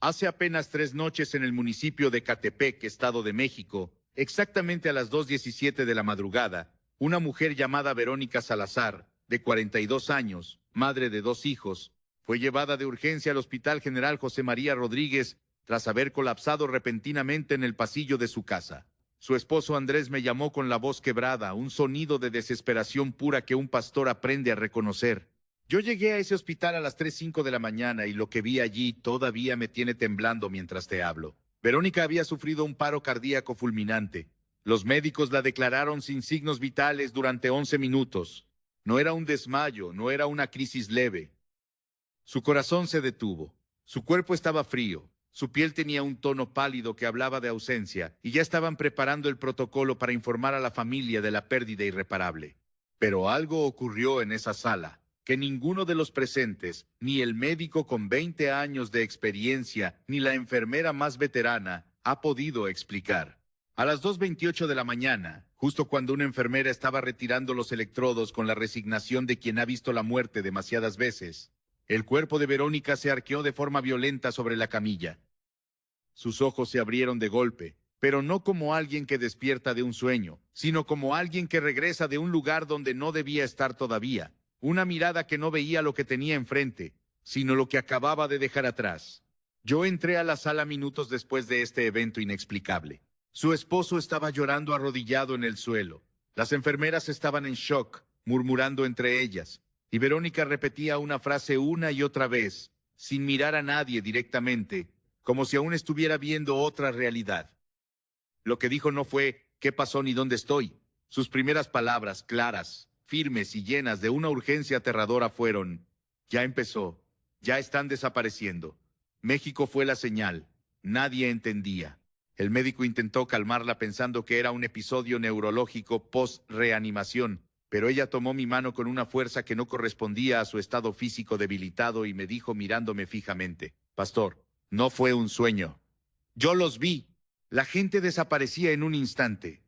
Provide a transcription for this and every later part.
Hace apenas 3 noches en el municipio de Catepec, Estado de México, exactamente a las 2:17 de la madrugada, una mujer llamada Verónica Salazar, de 42 años, madre de 2 hijos, fue llevada de urgencia al Hospital General José María Rodríguez tras haber colapsado repentinamente en el pasillo de su casa. Su esposo Andrés me llamó con la voz quebrada, un sonido de desesperación pura que un pastor aprende a reconocer. Yo llegué a ese hospital a las 3:05 de la mañana y lo que vi allí todavía me tiene temblando mientras te hablo. Verónica había sufrido un paro cardíaco fulminante. Los médicos la declararon sin signos vitales durante 11 minutos. No era un desmayo, no era una crisis leve. Su corazón se detuvo. Su cuerpo estaba frío. Su piel tenía un tono pálido que hablaba de ausencia y ya estaban preparando el protocolo para informar a la familia de la pérdida irreparable. Pero algo ocurrió en esa sala que ninguno de los presentes, ni el médico con 20 años de experiencia, ni la enfermera más veterana, ha podido explicar. A las 2:28 de la mañana, justo cuando una enfermera estaba retirando los electrodos con la resignación de quien ha visto la muerte demasiadas veces, el cuerpo de Verónica se arqueó de forma violenta sobre la camilla. Sus ojos se abrieron de golpe, pero no como alguien que despierta de un sueño, sino como alguien que regresa de un lugar donde no debía estar todavía. Una mirada que no veía lo que tenía enfrente, sino lo que acababa de dejar atrás. Yo entré a la sala minutos después de este evento inexplicable. Su esposo estaba llorando arrodillado en el suelo. Las enfermeras estaban en shock, murmurando entre ellas, y Verónica repetía una frase una y otra vez, sin mirar a nadie directamente, como si aún estuviera viendo otra realidad. Lo que dijo no fue «¿Qué pasó ni dónde estoy?». Sus primeras palabras, claras, firmes y llenas de una urgencia aterradora fueron: «Ya empezó, ya están desapareciendo». México fue la señal. Nadie entendía. El médico intentó calmarla pensando que era un episodio neurológico post-reanimación, pero ella tomó mi mano con una fuerza que no correspondía a su estado físico debilitado y me dijo mirándome fijamente: «Pastor, no fue un sueño. Yo los vi. La gente desaparecía en un instante.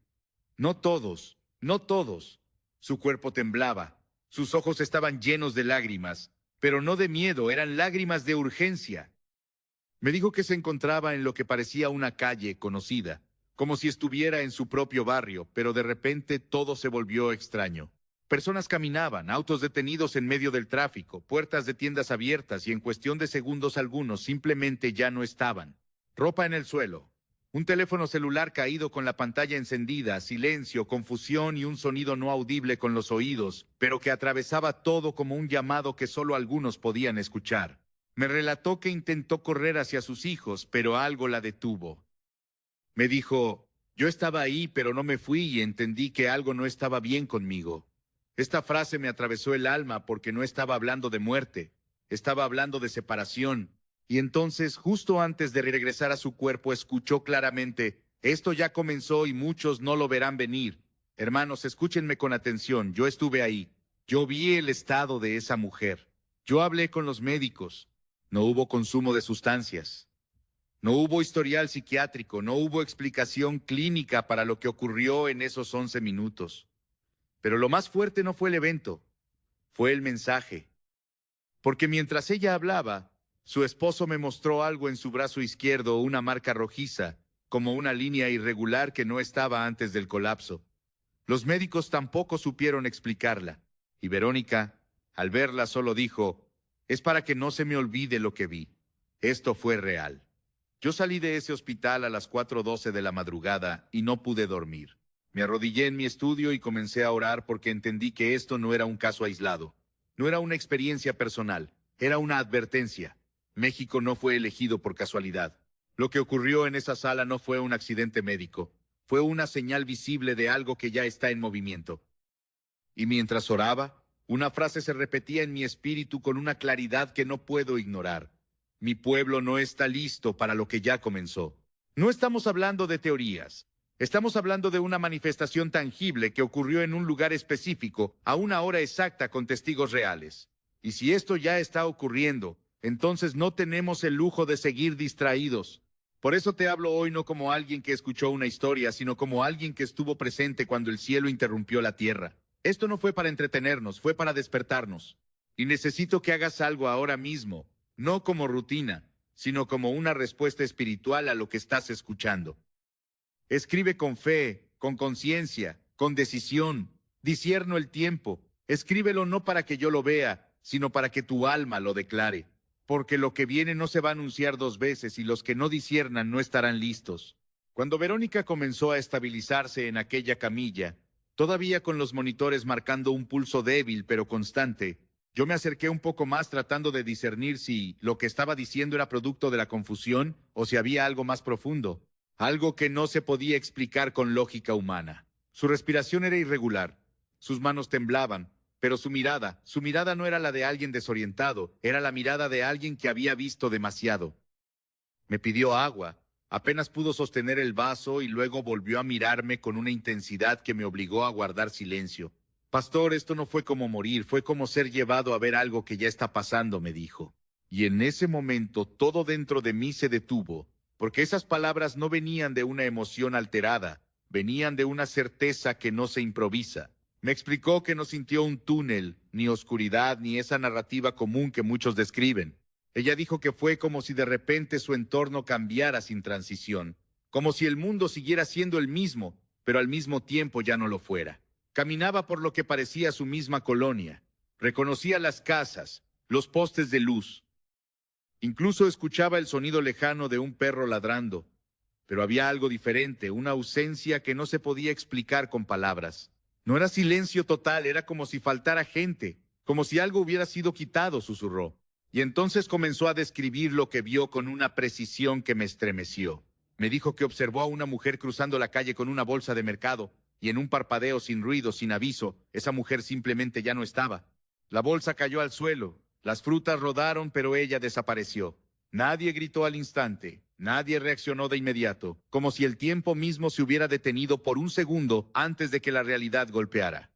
No todos, no todos». Su cuerpo temblaba, sus ojos estaban llenos de lágrimas, pero no de miedo, eran lágrimas de urgencia. Me dijo que se encontraba en lo que parecía una calle conocida, como si estuviera en su propio barrio, pero de repente todo se volvió extraño. Personas caminaban, autos detenidos en medio del tráfico, puertas de tiendas abiertas y en cuestión de segundos algunos simplemente ya no estaban. Ropa en el suelo. Un teléfono celular caído con la pantalla encendida, silencio, confusión y un sonido no audible con los oídos, pero que atravesaba todo como un llamado que solo algunos podían escuchar. Me relató que intentó correr hacia sus hijos, pero algo la detuvo. Me dijo: «Yo estaba ahí, pero no me fui y entendí que algo no estaba bien conmigo». Esta frase me atravesó el alma porque no estaba hablando de muerte, estaba hablando de separación. Y entonces, justo antes de regresar a su cuerpo, escuchó claramente: «Esto ya comenzó y muchos no lo verán venir». Hermanos, escúchenme con atención, yo estuve ahí. Yo vi el estado de esa mujer. Yo hablé con los médicos. No hubo consumo de sustancias. No hubo historial psiquiátrico, no hubo explicación clínica para lo que ocurrió en esos 11 minutos. Pero lo más fuerte no fue el evento, fue el mensaje. Porque mientras ella hablaba, su esposo me mostró algo en su brazo izquierdo, una marca rojiza, como una línea irregular que no estaba antes del colapso. Los médicos tampoco supieron explicarla, y Verónica, al verla, solo dijo: «Es para que no se me olvide lo que vi. Esto fue real». Yo salí de ese hospital a las 4:12 de la madrugada y no pude dormir. Me arrodillé en mi estudio y comencé a orar porque entendí que esto no era un caso aislado. No era una experiencia personal, era una advertencia. México no fue elegido por casualidad. Lo que ocurrió en esa sala no fue un accidente médico. Fue una señal visible de algo que ya está en movimiento. Y mientras oraba, una frase se repetía en mi espíritu con una claridad que no puedo ignorar: «Mi pueblo no está listo para lo que ya comenzó». No estamos hablando de teorías. Estamos hablando de una manifestación tangible que ocurrió en un lugar específico, a una hora exacta con testigos reales. Y si esto ya está ocurriendo, entonces no tenemos el lujo de seguir distraídos. Por eso te hablo hoy no como alguien que escuchó una historia, sino como alguien que estuvo presente cuando el cielo interrumpió la tierra. Esto no fue para entretenernos, fue para despertarnos. Y necesito que hagas algo ahora mismo, no como rutina, sino como una respuesta espiritual a lo que estás escuchando. Escribe con fe, con conciencia, con decisión. Discierno el tiempo. Escríbelo no para que yo lo vea, sino para que tu alma lo declare. Porque lo que viene no se va a anunciar dos veces y los que no disciernan no estarán listos. Cuando Verónica comenzó a estabilizarse en aquella camilla, todavía con los monitores marcando un pulso débil pero constante, yo me acerqué un poco más tratando de discernir si lo que estaba diciendo era producto de la confusión o si había algo más profundo, algo que no se podía explicar con lógica humana. Su respiración era irregular, sus manos temblaban, pero su mirada no era la de alguien desorientado, era la mirada de alguien que había visto demasiado. Me pidió agua. Apenas pudo sostener el vaso y luego volvió a mirarme con una intensidad que me obligó a guardar silencio. Pastor, esto no fue como morir, fue como ser llevado a ver algo que ya está pasando, me dijo. Y en ese momento todo dentro de mí se detuvo, porque esas palabras no venían de una emoción alterada, venían de una certeza que no se improvisa. Me explicó que no sintió un túnel, ni oscuridad, ni esa narrativa común que muchos describen. Ella dijo que fue como si de repente su entorno cambiara sin transición, como si el mundo siguiera siendo el mismo, pero al mismo tiempo ya no lo fuera. Caminaba por lo que parecía su misma colonia. Reconocía las casas, los postes de luz. Incluso escuchaba el sonido lejano de un perro ladrando. Pero había algo diferente, una ausencia que no se podía explicar con palabras. No era silencio total, era como si faltara gente, como si algo hubiera sido quitado, susurró. Y entonces comenzó a describir lo que vio con una precisión que me estremeció. Me dijo que observó a una mujer cruzando la calle con una bolsa de mercado, y en un parpadeo sin ruido, sin aviso, esa mujer simplemente ya no estaba. La bolsa cayó al suelo, las frutas rodaron, pero ella desapareció. Nadie gritó al instante, nadie reaccionó de inmediato, como si el tiempo mismo se hubiera detenido por un segundo antes de que la realidad golpeara.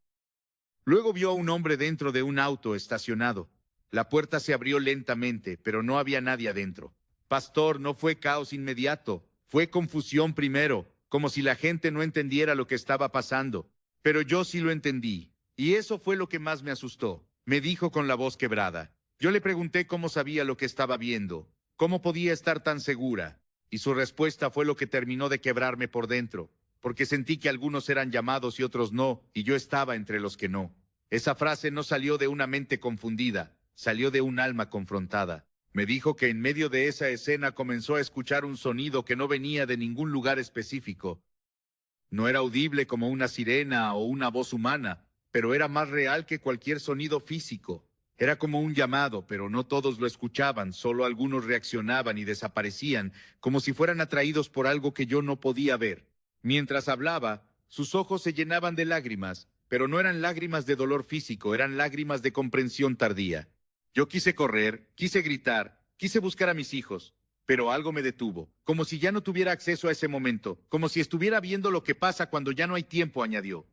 Luego vio a un hombre dentro de un auto estacionado. La puerta se abrió lentamente, pero no había nadie adentro. Pastor, no fue caos inmediato, fue confusión primero, como si la gente no entendiera lo que estaba pasando. Pero yo sí lo entendí, y eso fue lo que más me asustó. Me dijo con la voz quebrada. Yo le pregunté cómo sabía lo que estaba viendo, cómo podía estar tan segura, y su respuesta fue lo que terminó de quebrarme por dentro, porque sentí que algunos eran llamados y otros no, y yo estaba entre los que no. Esa frase no salió de una mente confundida, salió de un alma confrontada. Me dijo que en medio de esa escena comenzó a escuchar un sonido que no venía de ningún lugar específico. No era audible como una sirena o una voz humana, pero era más real que cualquier sonido físico. Era como un llamado, pero no todos lo escuchaban, solo algunos reaccionaban y desaparecían, como si fueran atraídos por algo que yo no podía ver. Mientras hablaba, sus ojos se llenaban de lágrimas, pero no eran lágrimas de dolor físico, eran lágrimas de comprensión tardía. Yo quise correr, quise gritar, quise buscar a mis hijos, pero algo me detuvo, como si ya no tuviera acceso a ese momento, como si estuviera viendo lo que pasa cuando ya no hay tiempo, añadió.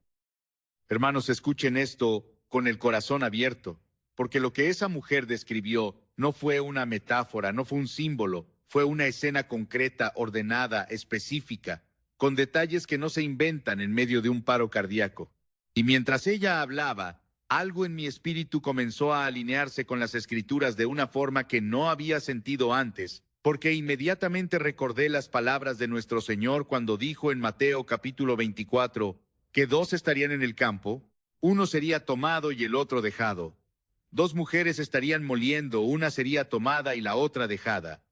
Hermanos, escuchen esto con el corazón abierto, porque lo que esa mujer describió no fue una metáfora, no fue un símbolo, fue una escena concreta, ordenada, específica, con detalles que no se inventan en medio de un paro cardíaco. Y mientras ella hablaba, algo en mi espíritu comenzó a alinearse con las escrituras de una forma que no había sentido antes, porque inmediatamente recordé las palabras de nuestro Señor cuando dijo en Mateo capítulo 24 que dos estarían en el campo, uno sería tomado y el otro dejado. Dos mujeres estarían moliendo, una sería tomada y la otra dejada.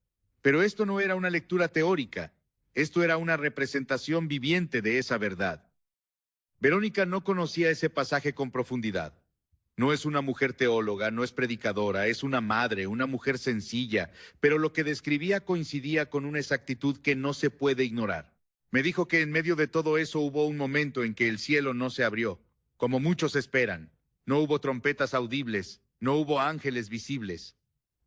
Pero esto no era una lectura teórica, esto era una representación viviente de esa verdad. Verónica no conocía ese pasaje con profundidad. No es una mujer teóloga, no es predicadora, es una madre, una mujer sencilla, pero lo que describía coincidía con una exactitud que no se puede ignorar. Me dijo que en medio de todo eso hubo un momento en que el cielo no se abrió, como muchos esperan. No hubo trompetas audibles, no hubo ángeles visibles.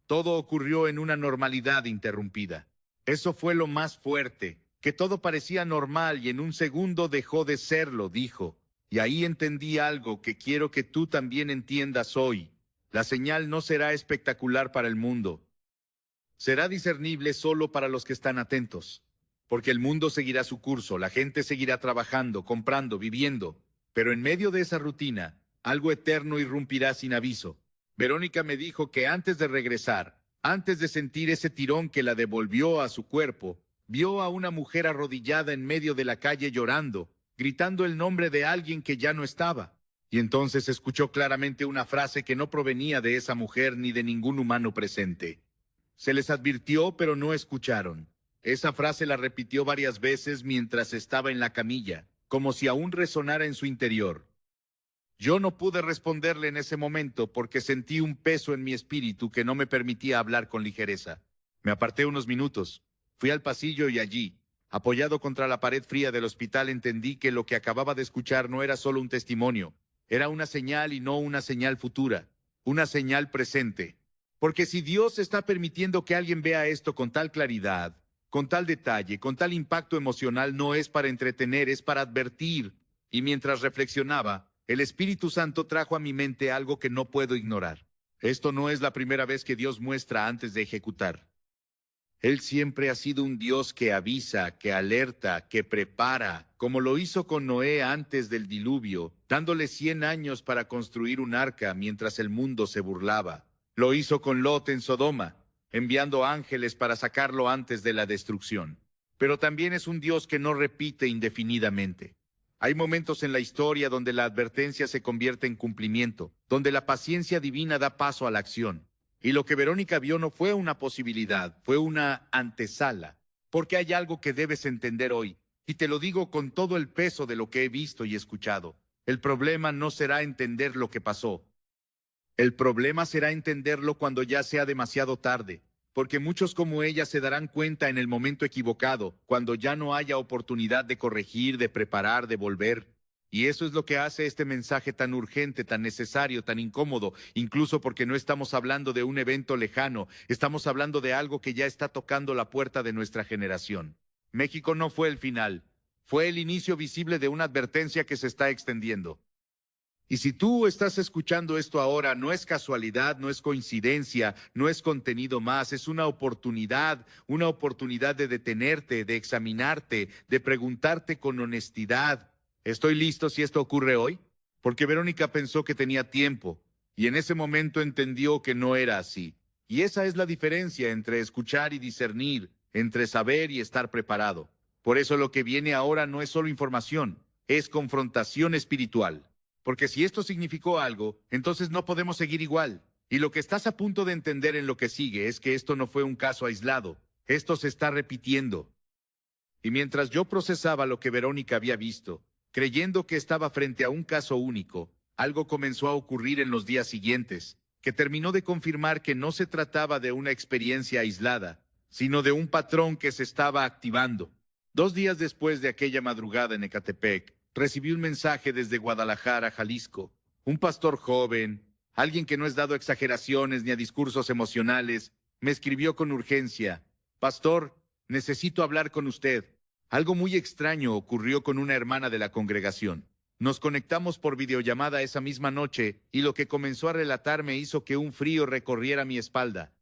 Todo ocurrió en una normalidad interrumpida. Eso fue lo más fuerte, que todo parecía normal y en un segundo dejó de serlo, dijo. Y ahí entendí algo que quiero que tú también entiendas hoy. La señal no será espectacular para el mundo. Será discernible solo para los que están atentos. Porque el mundo seguirá su curso, la gente seguirá trabajando, comprando, viviendo. Pero en medio de esa rutina, algo eterno irrumpirá sin aviso. Verónica me dijo que antes de regresar, Antes de sentir ese tirón que la devolvió a su cuerpo, vio a una mujer arrodillada en medio de la calle llorando, gritando el nombre de alguien que ya no estaba. Y entonces escuchó claramente una frase que no provenía de esa mujer ni de ningún humano presente. Se les advirtió, pero no escucharon. Esa frase la repitió varias veces mientras estaba en la camilla, como si aún resonara en su interior. Yo no pude responderle en ese momento porque sentí un peso en mi espíritu que no me permitía hablar con ligereza. Me aparté unos minutos. Fui al pasillo y allí, apoyado contra la pared fría del hospital, entendí que lo que acababa de escuchar no era solo un testimonio. Era una señal y no una señal futura. Una señal presente. Porque si Dios está permitiendo que alguien vea esto con tal claridad, con tal detalle, con tal impacto emocional, no es para entretener, es para advertir. Y mientras reflexionaba, el Espíritu Santo trajo a mi mente algo que no puedo ignorar. Esto no es la primera vez que Dios muestra antes de ejecutar. Él siempre ha sido un Dios que avisa, que alerta, que prepara, como lo hizo con Noé antes del diluvio, dándole 100 años para construir un arca mientras el mundo se burlaba. Lo hizo con Lot en Sodoma, enviando ángeles para sacarlo antes de la destrucción. Pero también es un Dios que no repite indefinidamente. Hay momentos en la historia donde la advertencia se convierte en cumplimiento, donde la paciencia divina da paso a la acción. Y lo que Verónica vio no fue una posibilidad, fue una antesala. Porque hay algo que debes entender hoy, y te lo digo con todo el peso de lo que he visto y escuchado. El problema no será entender lo que pasó. El problema será entenderlo cuando ya sea demasiado tarde, porque muchos como ella se darán cuenta en el momento equivocado, cuando ya no haya oportunidad de corregir, de preparar, de volver. Y eso es lo que hace este mensaje tan urgente, tan necesario, tan incómodo, incluso porque no estamos hablando de un evento lejano, estamos hablando de algo que ya está tocando la puerta de nuestra generación. México no fue el final, fue el inicio visible de una advertencia que se está extendiendo. Y si tú estás escuchando esto ahora, no es casualidad, no es coincidencia, no es contenido más, es una oportunidad de detenerte, de examinarte, de preguntarte con honestidad, ¿estoy listo si esto ocurre hoy? Porque Verónica pensó que tenía tiempo, y en ese momento entendió que no era así. Y esa es la diferencia entre escuchar y discernir, entre saber y estar preparado. Por eso lo que viene ahora no es solo información, es confrontación espiritual. Porque si esto significó algo, entonces no podemos seguir igual. Y lo que estás a punto de entender en lo que sigue es que esto no fue un caso aislado. Esto se está repitiendo. Y mientras yo procesaba lo que Verónica había visto, creyendo que estaba frente a un caso único, algo comenzó a ocurrir en los días siguientes, que terminó de confirmar que no se trataba de una experiencia aislada, sino de un patrón que se estaba activando. 2 días después de aquella madrugada en Ecatepec, recibí un mensaje desde Guadalajara, Jalisco. Un pastor joven, alguien que no es dado a exageraciones ni a discursos emocionales, me escribió con urgencia: Pastor, necesito hablar con usted. Algo muy extraño ocurrió con una hermana de la congregación. Nos conectamos por videollamada esa misma noche y lo que comenzó a relatarme hizo que un frío recorriera mi espalda.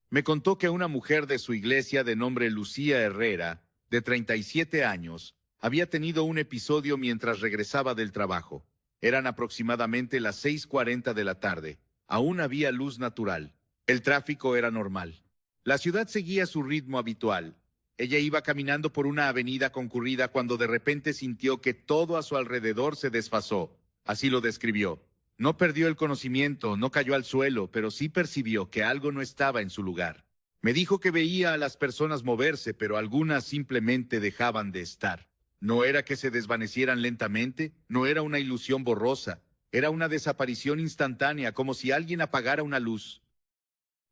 Me contó que una mujer de su iglesia de nombre Lucía Herrera, de 37 años, había tenido un episodio mientras regresaba del trabajo. Eran aproximadamente las 6:40 de la tarde. Aún había luz natural. El tráfico era normal. La ciudad seguía su ritmo habitual. Ella iba caminando por una avenida concurrida cuando de repente sintió que todo a su alrededor se desfasó. Así lo describió. No perdió el conocimiento, no cayó al suelo, pero sí percibió que algo no estaba en su lugar. Me dijo que veía a las personas moverse, pero algunas simplemente dejaban de estar. No era que se desvanecieran lentamente, no era una ilusión borrosa, era una desaparición instantánea, como si alguien apagara una luz.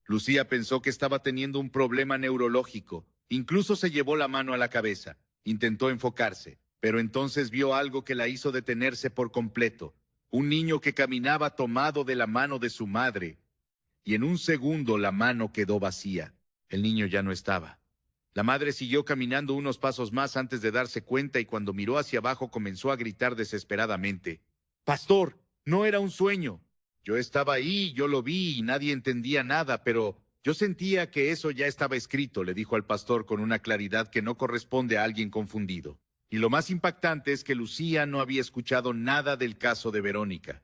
Lucía pensó que estaba teniendo un problema neurológico, incluso se llevó la mano a la cabeza, intentó enfocarse, pero entonces vio algo que la hizo detenerse por completo, un niño que caminaba tomado de la mano de su madre, y en un segundo la mano quedó vacía. El niño ya no estaba. La madre siguió caminando unos pasos más antes de darse cuenta y cuando miró hacia abajo comenzó a gritar desesperadamente: «Pastor, no era un sueño. Yo estaba ahí, yo lo vi y nadie entendía nada, pero yo sentía que eso ya estaba escrito», le dijo al pastor con una claridad que no corresponde a alguien confundido. Y lo más impactante es que Lucía no había escuchado nada del caso de Verónica.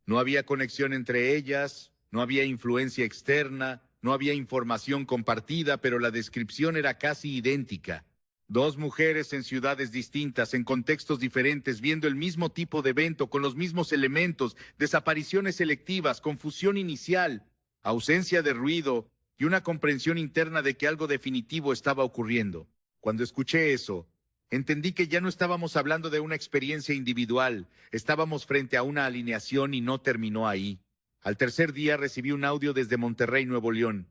No había conexión entre ellas, no había influencia externa, No había información compartida, pero la descripción era casi idéntica. Dos mujeres en ciudades distintas, en contextos diferentes, viendo el mismo tipo de evento, con los mismos elementos, desapariciones selectivas, confusión inicial, ausencia de ruido y una comprensión interna de que algo definitivo estaba ocurriendo. Cuando escuché eso, entendí que ya no estábamos hablando de una experiencia individual, estábamos frente a una alineación y no terminó ahí. Al tercer día recibí un audio desde Monterrey, Nuevo León.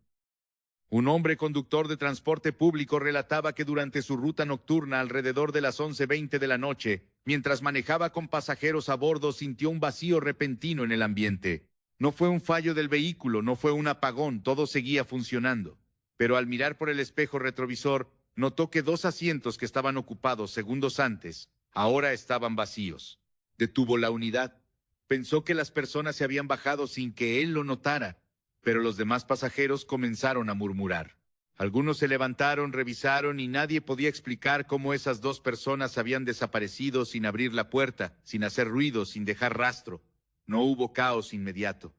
Un hombre conductor de transporte público relataba que durante su ruta nocturna alrededor de las 11:20 de la noche, mientras manejaba con pasajeros a bordo, sintió un vacío repentino en el ambiente. No fue un fallo del vehículo, no fue un apagón, todo seguía funcionando. Pero al mirar por el espejo retrovisor, notó que dos asientos que estaban ocupados segundos antes, ahora estaban vacíos. Detuvo la unidad. Pensó que las personas se habían bajado sin que él lo notara. Pero los demás pasajeros comenzaron a murmurar. Algunos se levantaron, revisaron y nadie podía explicar cómo esas dos personas habían desaparecido sin abrir la puerta, sin hacer ruido, sin dejar rastro. No hubo caos inmediato.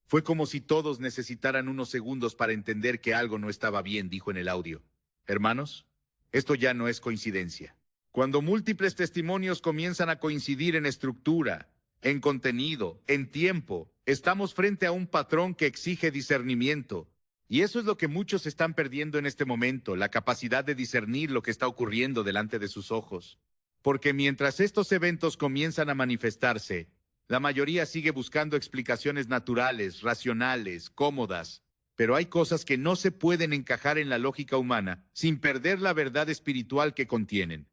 Fue como si todos necesitaran unos segundos para entender que algo no estaba bien, dijo en el audio. Hermanos, esto ya no es coincidencia. Cuando múltiples testimonios comienzan a coincidir en estructura, en contenido, en tiempo, estamos frente a un patrón que exige discernimiento. Y eso es lo que muchos están perdiendo en este momento, la capacidad de discernir lo que está ocurriendo delante de sus ojos. Porque mientras estos eventos comienzan a manifestarse, la mayoría sigue buscando explicaciones naturales, racionales, cómodas. Pero hay cosas que no se pueden encajar en la lógica humana sin perder la verdad espiritual que contienen.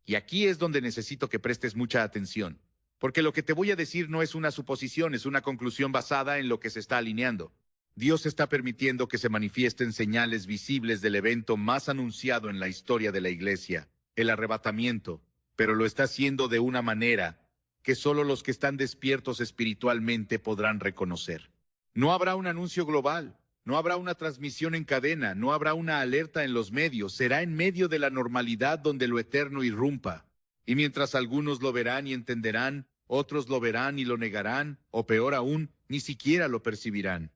Y aquí es donde necesito que prestes mucha atención. Porque lo que te voy a decir no es una suposición, es una conclusión basada en lo que se está alineando. Dios está permitiendo que se manifiesten señales visibles del evento más anunciado en la historia de la Iglesia, el arrebatamiento, pero lo está haciendo de una manera que solo los que están despiertos espiritualmente podrán reconocer. No habrá un anuncio global, no habrá una transmisión en cadena, no habrá una alerta en los medios, será en medio de la normalidad donde lo eterno irrumpa. Y mientras algunos lo verán y entenderán, otros lo verán y lo negarán, o peor aún, ni siquiera lo percibirán.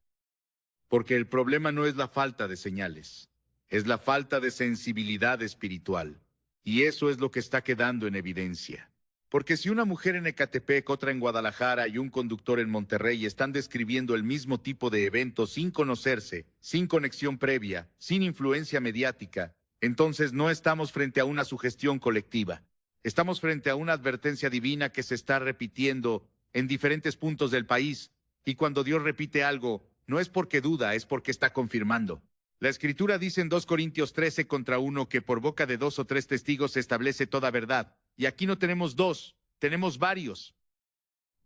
Porque el problema no es la falta de señales, es la falta de sensibilidad espiritual. Y eso es lo que está quedando en evidencia. Porque si una mujer en Ecatepec, otra en Guadalajara y un conductor en Monterrey están describiendo el mismo tipo de evento sin conocerse, sin conexión previa, sin influencia mediática, entonces no estamos frente a una sugestión colectiva. Estamos frente a una advertencia divina que se está repitiendo en diferentes puntos del país, y cuando Dios repite algo, no es porque duda, es porque está confirmando. La Escritura dice en 2 Corintios 13:1 que por boca de 2 o 3 testigos se establece toda verdad, y aquí no tenemos dos, tenemos varios.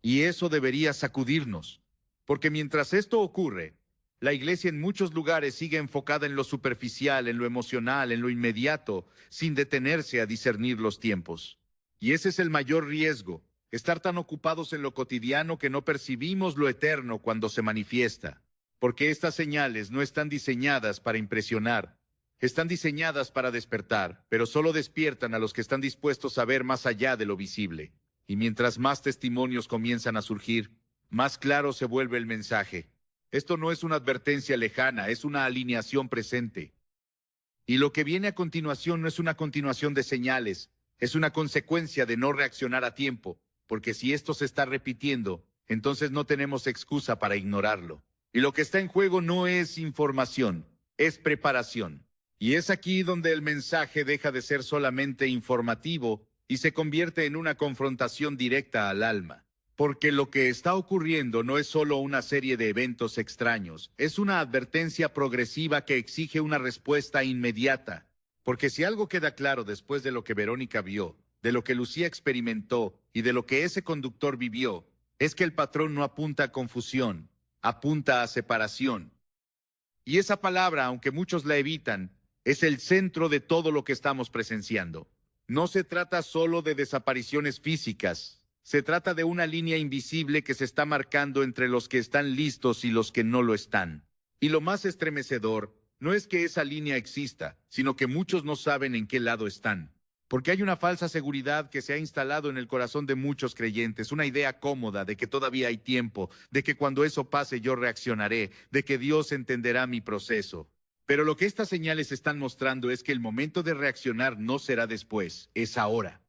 Y eso debería sacudirnos, porque mientras esto ocurre, la iglesia en muchos lugares sigue enfocada en lo superficial, en lo emocional, en lo inmediato, sin detenerse a discernir los tiempos. Y ese es el mayor riesgo, estar tan ocupados en lo cotidiano que no percibimos lo eterno cuando se manifiesta. Porque estas señales no están diseñadas para impresionar, están diseñadas para despertar, pero solo despiertan a los que están dispuestos a ver más allá de lo visible. Y mientras más testimonios comienzan a surgir, más claro se vuelve el mensaje. Esto no es una advertencia lejana, es una alineación presente. Y lo que viene a continuación no es una continuación de señales, es una consecuencia de no reaccionar a tiempo, porque si esto se está repitiendo, entonces no tenemos excusa para ignorarlo. Y lo que está en juego no es información, es preparación. Y es aquí donde el mensaje deja de ser solamente informativo y se convierte en una confrontación directa al alma. Porque lo que está ocurriendo no es solo una serie de eventos extraños, es una advertencia progresiva que exige una respuesta inmediata. Porque si algo queda claro después de lo que Verónica vio, de lo que Lucía experimentó y de lo que ese conductor vivió, es que el patrón no apunta a confusión, apunta a separación. Y esa palabra, aunque muchos la evitan, es el centro de todo lo que estamos presenciando. No se trata solo de desapariciones físicas, se trata de una línea invisible que se está marcando entre los que están listos y los que no lo están. Y lo más estremecedor no es que esa línea exista, sino que muchos no saben en qué lado están. Porque hay una falsa seguridad que se ha instalado en el corazón de muchos creyentes, una idea cómoda de que todavía hay tiempo, de que cuando eso pase yo reaccionaré, de que Dios entenderá mi proceso. Pero lo que estas señales están mostrando es que el momento de reaccionar no será después, es ahora.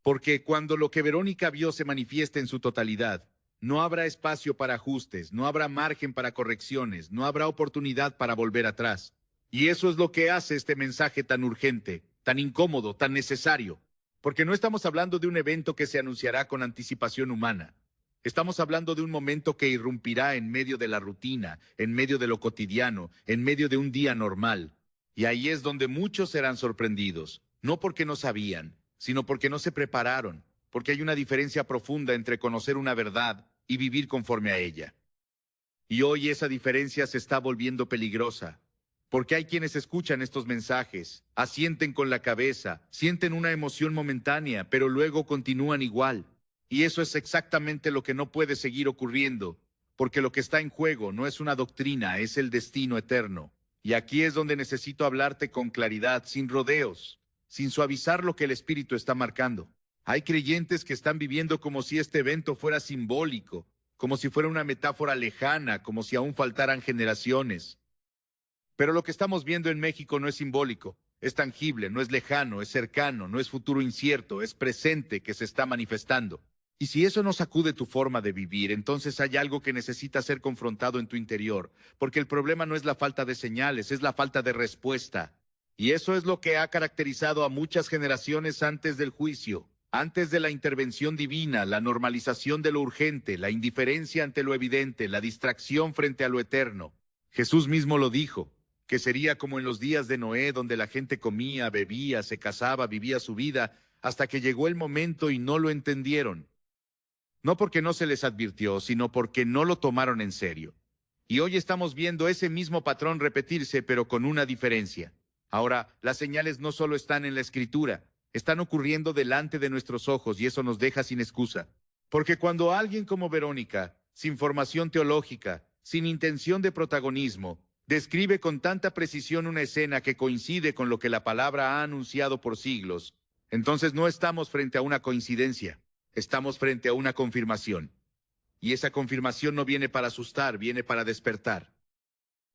Porque cuando lo que Verónica vio se manifieste en su totalidad, no habrá espacio para ajustes, no habrá margen para correcciones, no habrá oportunidad para volver atrás. Y eso es lo que hace este mensaje tan urgente, tan incómodo, tan necesario. Porque no estamos hablando de un evento que se anunciará con anticipación humana. Estamos hablando de un momento que irrumpirá en medio de la rutina, en medio de lo cotidiano, en medio de un día normal. Y ahí es donde muchos serán sorprendidos, no porque no sabían, sino porque no se prepararon, porque hay una diferencia profunda entre conocer una verdad y vivir conforme a ella. Y hoy esa diferencia se está volviendo peligrosa, porque hay quienes escuchan estos mensajes, asienten con la cabeza, sienten una emoción momentánea, pero luego continúan igual. Y eso es exactamente lo que no puede seguir ocurriendo, porque lo que está en juego no es una doctrina, es el destino eterno. Y aquí es donde necesito hablarte con claridad, sin rodeos, sin suavizar lo que el Espíritu está marcando. Hay creyentes que están viviendo como si este evento fuera simbólico, como si fuera una metáfora lejana, como si aún faltaran generaciones. Pero lo que estamos viendo en México no es simbólico, es tangible, no es lejano, es cercano, no es futuro incierto, es presente que se está manifestando. Y si eso no sacude tu forma de vivir, entonces hay algo que necesita ser confrontado en tu interior, porque el problema no es la falta de señales, es la falta de respuesta. Y eso es lo que ha caracterizado a muchas generaciones antes del juicio, antes de la intervención divina, la normalización de lo urgente, la indiferencia ante lo evidente, la distracción frente a lo eterno. Jesús mismo lo dijo, que sería como en los días de Noé, donde la gente comía, bebía, se casaba, vivía su vida, hasta que llegó el momento y no lo entendieron. No porque no se les advirtió, sino porque no lo tomaron en serio. Y hoy estamos viendo ese mismo patrón repetirse, pero con una diferencia. Ahora, las señales no solo están en la Escritura, están ocurriendo delante de nuestros ojos y eso nos deja sin excusa. Porque cuando alguien como Verónica, sin formación teológica, sin intención de protagonismo, describe con tanta precisión una escena que coincide con lo que la palabra ha anunciado por siglos, entonces no estamos frente a una coincidencia, estamos frente a una confirmación. Y esa confirmación no viene para asustar, viene para despertar.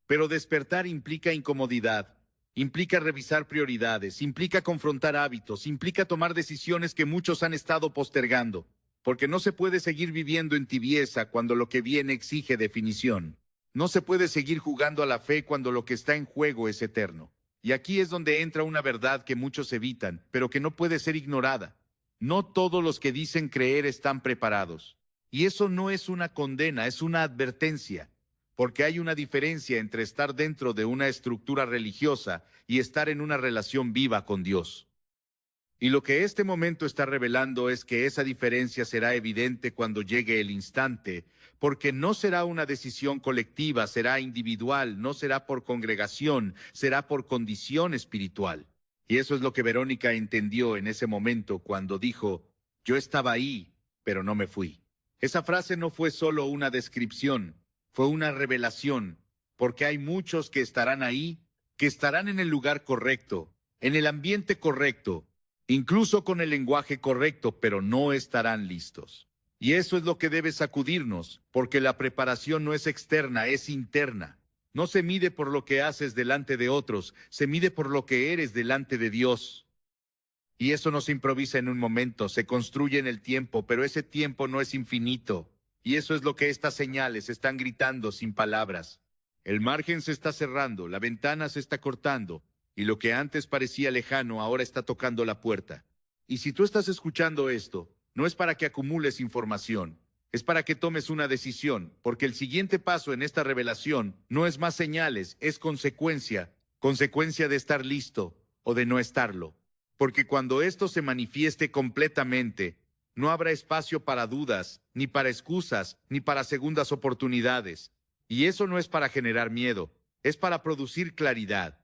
Pero despertar implica incomodidad, implica revisar prioridades, implica confrontar hábitos, implica tomar decisiones que muchos han estado postergando, porque no se puede seguir viviendo en tibieza cuando lo que viene exige definición. No se puede seguir jugando a la fe cuando lo que está en juego es eterno. Y aquí es donde entra una verdad que muchos evitan, pero que no puede ser ignorada. No todos los que dicen creer están preparados. Y eso no es una condena, es una advertencia. Porque hay una diferencia entre estar dentro de una estructura religiosa y estar en una relación viva con Dios. Y lo que este momento está revelando es que esa diferencia será evidente cuando llegue el instante, porque no será una decisión colectiva, será individual, no será por congregación, será por condición espiritual. Y eso es lo que Verónica entendió en ese momento cuando dijo, yo estaba ahí, pero no me fui. Esa frase no fue solo una descripción, fue una revelación, porque hay muchos que estarán ahí, que estarán en el lugar correcto, en el ambiente correcto, incluso con el lenguaje correcto, pero no estarán listos. Y eso es lo que debe sacudirnos, porque la preparación no es externa, es interna. No se mide por lo que haces delante de otros, se mide por lo que eres delante de Dios. Y eso no se improvisa en un momento, se construye en el tiempo, pero ese tiempo no es infinito. Y eso es lo que estas señales están gritando sin palabras. El margen se está cerrando, la ventana se está cortando, y lo que antes parecía lejano ahora está tocando la puerta. Y si tú estás escuchando esto, no es para que acumules información, es para que tomes una decisión, porque el siguiente paso en esta revelación no es más señales, es consecuencia de estar listo o de no estarlo. Porque cuando esto se manifieste completamente, no habrá espacio para dudas, ni para excusas, ni para segundas oportunidades. Y eso no es para generar miedo, es para producir claridad.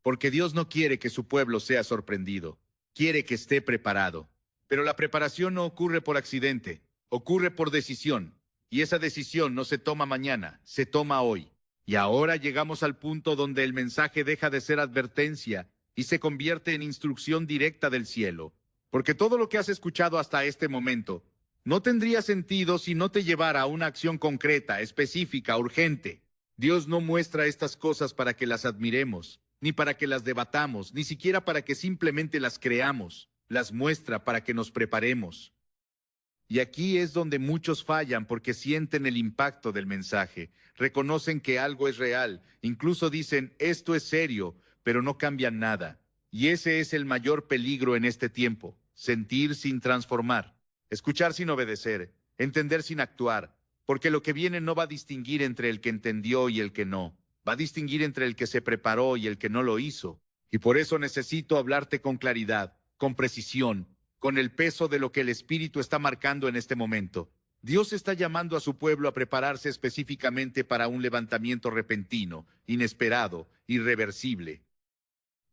Porque Dios no quiere que su pueblo sea sorprendido, quiere que esté preparado. Pero la preparación no ocurre por accidente, ocurre por decisión. Y esa decisión no se toma mañana, se toma hoy. Y ahora llegamos al punto donde el mensaje deja de ser advertencia y se convierte en instrucción directa del cielo. Porque todo lo que has escuchado hasta este momento no tendría sentido si no te llevara a una acción concreta, específica, urgente. Dios no muestra estas cosas para que las admiremos, ni para que las debatamos, ni siquiera para que simplemente las creamos. Las muestra para que nos preparemos. Y aquí es donde muchos fallan porque sienten el impacto del mensaje, reconocen que algo es real, incluso dicen, esto es serio, pero no cambian nada. Y ese es el mayor peligro en este tiempo, sentir sin transformar, escuchar sin obedecer, entender sin actuar, porque lo que viene no va a distinguir entre el que entendió y el que no, va a distinguir entre el que se preparó y el que no lo hizo. Y por eso necesito hablarte con claridad, con precisión, con el peso de lo que el Espíritu está marcando en este momento. Dios está llamando a su pueblo a prepararse específicamente para un levantamiento repentino, inesperado, irreversible.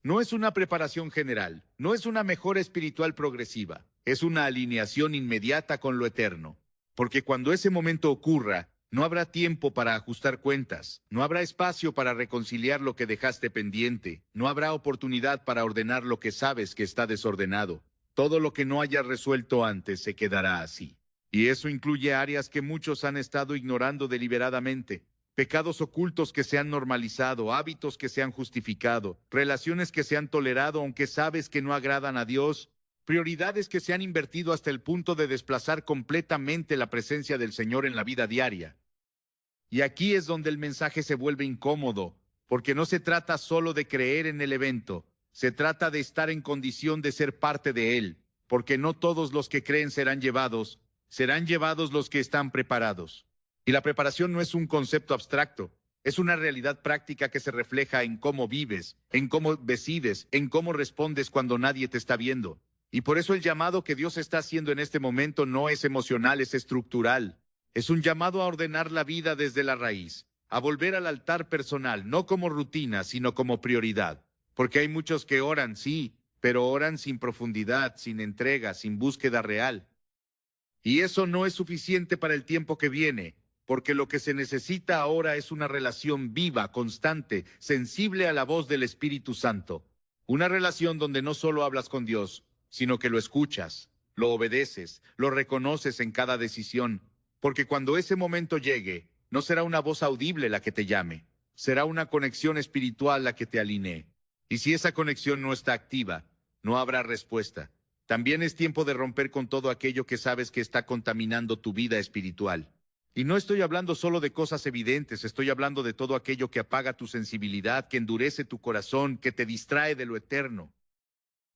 No es una preparación general, no es una mejora espiritual progresiva, es una alineación inmediata con lo eterno. Porque cuando ese momento ocurra, no habrá tiempo para ajustar cuentas, no habrá espacio para reconciliar lo que dejaste pendiente, no habrá oportunidad para ordenar lo que sabes que está desordenado. Todo lo que no hayas resuelto antes se quedará así. Y eso incluye áreas que muchos han estado ignorando deliberadamente. Pecados ocultos que se han normalizado, hábitos que se han justificado, relaciones que se han tolerado aunque sabes que no agradan a Dios, prioridades que se han invertido hasta el punto de desplazar completamente la presencia del Señor en la vida diaria. Y aquí es donde el mensaje se vuelve incómodo, porque no se trata solo de creer en el evento, se trata de estar en condición de ser parte de él, porque no todos los que creen serán llevados los que están preparados. Y la preparación no es un concepto abstracto, es una realidad práctica que se refleja en cómo vives, en cómo decides, en cómo respondes cuando nadie te está viendo. Y por eso el llamado que Dios está haciendo en este momento no es emocional, es estructural. Es un llamado a ordenar la vida desde la raíz, a volver al altar personal, no como rutina, sino como prioridad. Porque hay muchos que oran, sí, pero oran sin profundidad, sin entrega, sin búsqueda real. Y eso no es suficiente para el tiempo que viene, porque lo que se necesita ahora es una relación viva, constante, sensible a la voz del Espíritu Santo. Una relación donde no solo hablas con Dios, sino que lo escuchas, lo obedeces, lo reconoces en cada decisión. Porque cuando ese momento llegue, no será una voz audible la que te llame, será una conexión espiritual la que te alinee. Y si esa conexión no está activa, no habrá respuesta. También es tiempo de romper con todo aquello que sabes que está contaminando tu vida espiritual. Y no estoy hablando solo de cosas evidentes, estoy hablando de todo aquello que apaga tu sensibilidad, que endurece tu corazón, que te distrae de lo eterno.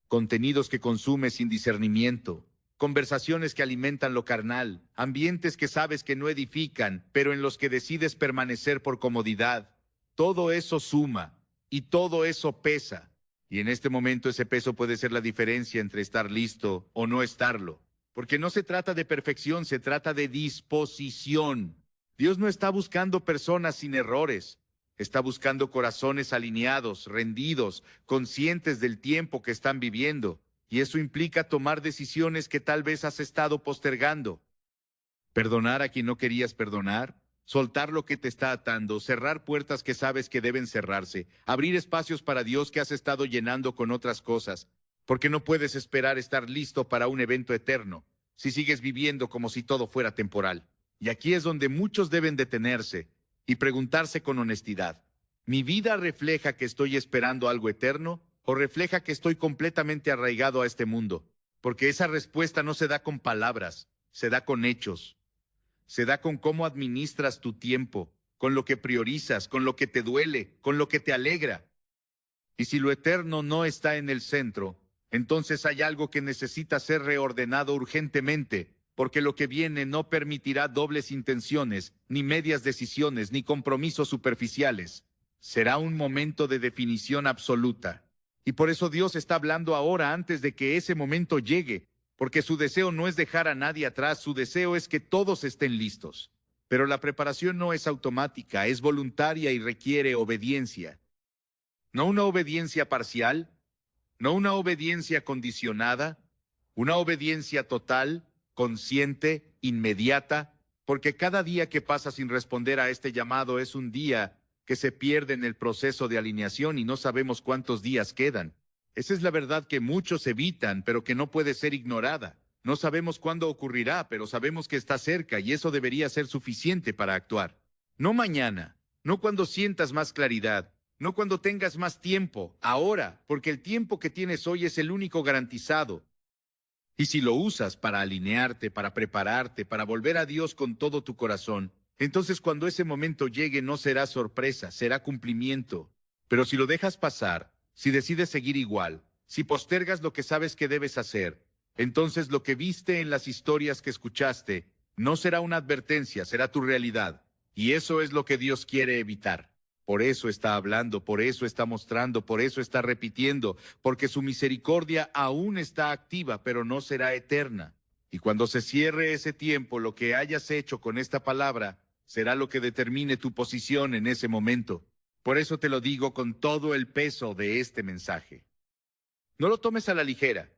Contenidos que consumes sin discernimiento, conversaciones que alimentan lo carnal, ambientes que sabes que no edifican, pero en los que decides permanecer por comodidad. Todo eso suma. Y todo eso pesa. Y en este momento ese peso puede ser la diferencia entre estar listo o no estarlo. Porque no se trata de perfección, se trata de disposición. Dios no está buscando personas sin errores. Está buscando corazones alineados, rendidos, conscientes del tiempo que están viviendo. Y eso implica tomar decisiones que tal vez has estado postergando. Perdonar a quien no querías perdonar. Soltar lo que te está atando, cerrar puertas que sabes que deben cerrarse, abrir espacios para Dios que has estado llenando con otras cosas, porque no puedes esperar estar listo para un evento eterno, si sigues viviendo como si todo fuera temporal. Y aquí es donde muchos deben detenerse y preguntarse con honestidad, ¿mi vida refleja que estoy esperando algo eterno o refleja que estoy completamente arraigado a este mundo? Porque esa respuesta no se da con palabras, se da con hechos. Se da con cómo administras tu tiempo, con lo que priorizas, con lo que te duele, con lo que te alegra. Y si lo eterno no está en el centro, entonces hay algo que necesita ser reordenado urgentemente, porque lo que viene no permitirá dobles intenciones, ni medias decisiones, ni compromisos superficiales. Será un momento de definición absoluta. Y por eso Dios está hablando ahora antes de que ese momento llegue. Porque su deseo no es dejar a nadie atrás, su deseo es que todos estén listos. Pero la preparación no es automática, es voluntaria y requiere obediencia. No una obediencia parcial, no una obediencia condicionada, una obediencia total, consciente, inmediata, porque cada día que pasa sin responder a este llamado es un día que se pierde en el proceso de alineación y no sabemos cuántos días quedan. Esa es la verdad que muchos evitan, pero que no puede ser ignorada. No sabemos cuándo ocurrirá, pero sabemos que está cerca y eso debería ser suficiente para actuar. No mañana, no cuando sientas más claridad, no cuando tengas más tiempo, ahora, porque el tiempo que tienes hoy es el único garantizado. Y si lo usas para alinearte, para prepararte, para volver a Dios con todo tu corazón, entonces cuando ese momento llegue no será sorpresa, será cumplimiento. Pero si lo dejas pasar, si decides seguir igual, si postergas lo que sabes que debes hacer, entonces lo que viste en las historias que escuchaste no será una advertencia, será tu realidad. Y eso es lo que Dios quiere evitar. Por eso está hablando, por eso está mostrando, por eso está repitiendo, porque su misericordia aún está activa, pero no será eterna. Y cuando se cierre ese tiempo, lo que hayas hecho con esta palabra será lo que determine tu posición en ese momento. Por eso te lo digo con todo el peso de este mensaje. No lo tomes a la ligera.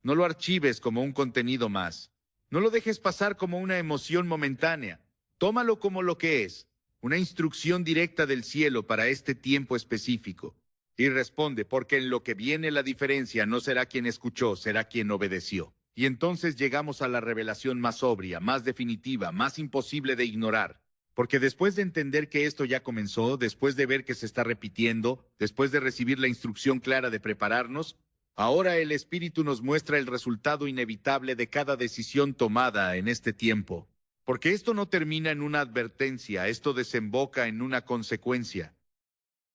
No lo archives como un contenido más. No lo dejes pasar como una emoción momentánea. Tómalo como lo que es, una instrucción directa del cielo para este tiempo específico. Y responde, porque en lo que viene la diferencia no será quien escuchó, será quien obedeció. Y entonces llegamos a la revelación más sobria, más definitiva, más imposible de ignorar. Porque después de entender que esto ya comenzó, después de ver que se está repitiendo, después de recibir la instrucción clara de prepararnos, ahora el Espíritu nos muestra el resultado inevitable de cada decisión tomada en este tiempo. Porque esto no termina en una advertencia, esto desemboca en una consecuencia.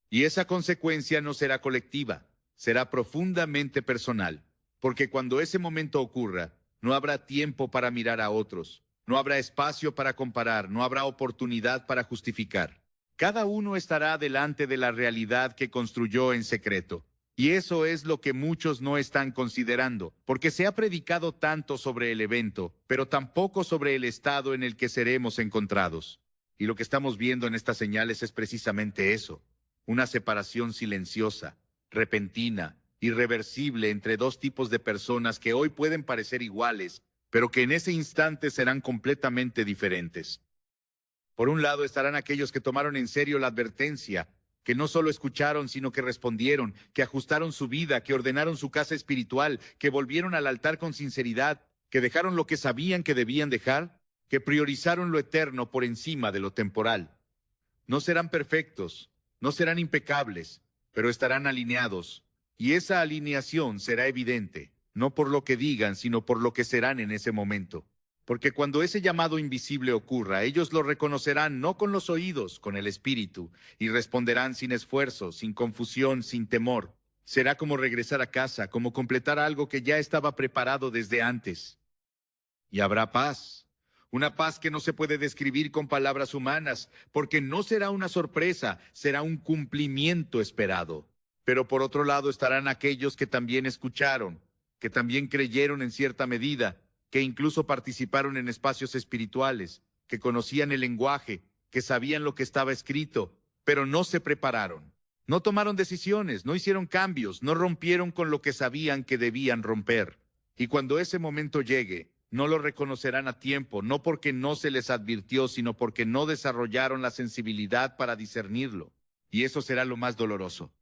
Y esa consecuencia no será colectiva, será profundamente personal. Porque cuando ese momento ocurra, no habrá tiempo para mirar a otros, no habrá espacio para comparar, no habrá oportunidad para justificar. Cada uno estará delante de la realidad que construyó en secreto. Y eso es lo que muchos no están considerando, porque se ha predicado tanto sobre el evento, pero tampoco sobre el estado en el que seremos encontrados. Y lo que estamos viendo en estas señales es precisamente eso, una separación silenciosa, repentina, irreversible entre dos tipos de personas que hoy pueden parecer iguales, pero que en ese instante serán completamente diferentes. Por un lado estarán aquellos que tomaron en serio la advertencia, que no solo escucharon, sino que respondieron, que ajustaron su vida, que ordenaron su casa espiritual, que volvieron al altar con sinceridad, que dejaron lo que sabían que debían dejar, que priorizaron lo eterno por encima de lo temporal. No serán perfectos, no serán impecables, pero estarán alineados, y esa alineación será evidente, no por lo que digan, sino por lo que serán en ese momento. Porque cuando ese llamado invisible ocurra, ellos lo reconocerán no con los oídos, con el espíritu, y responderán sin esfuerzo, sin confusión, sin temor. Será como regresar a casa, como completar algo que ya estaba preparado desde antes. Y habrá paz, una paz que no se puede describir con palabras humanas, porque no será una sorpresa, será un cumplimiento esperado. Pero por otro lado estarán aquellos que también escucharon, que también creyeron en cierta medida, que incluso participaron en espacios espirituales, que conocían el lenguaje, que sabían lo que estaba escrito, pero no se prepararon. No tomaron decisiones, no hicieron cambios, no rompieron con lo que sabían que debían romper. Y cuando ese momento llegue, no lo reconocerán a tiempo, no porque no se les advirtió, sino porque no desarrollaron la sensibilidad para discernirlo. Y eso será lo más doloroso.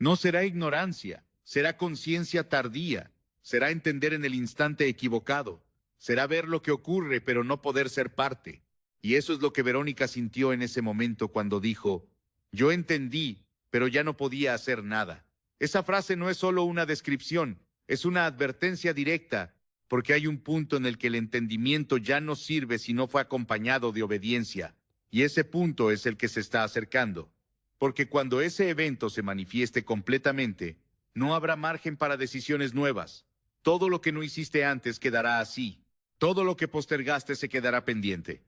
No será ignorancia, será conciencia tardía. Será entender en el instante equivocado. Será ver lo que ocurre, pero no poder ser parte. Y eso es lo que Verónica sintió en ese momento cuando dijo, yo entendí, pero ya no podía hacer nada. Esa frase no es solo una descripción, es una advertencia directa, porque hay un punto en el que el entendimiento ya no sirve si no fue acompañado de obediencia. Y ese punto es el que se está acercando. Porque cuando ese evento se manifieste completamente, no habrá margen para decisiones nuevas. Todo lo que no hiciste antes quedará así. Todo lo que postergaste se quedará pendiente.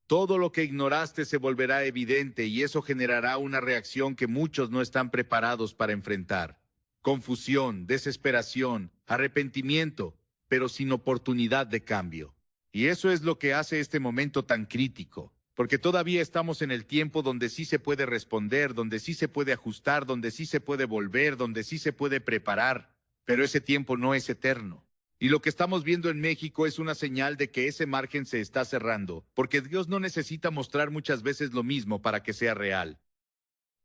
Todo lo que ignoraste se volverá evidente y eso generará una reacción que muchos no están preparados para enfrentar. Confusión, desesperación, arrepentimiento, pero sin oportunidad de cambio. Y eso es lo que hace este momento tan crítico, porque todavía estamos en el tiempo donde sí se puede responder, donde sí se puede ajustar, donde sí se puede volver, donde sí se puede preparar. Pero ese tiempo no es eterno. Y lo que estamos viendo en México es una señal de que ese margen se está cerrando, porque Dios no necesita mostrar muchas veces lo mismo para que sea real.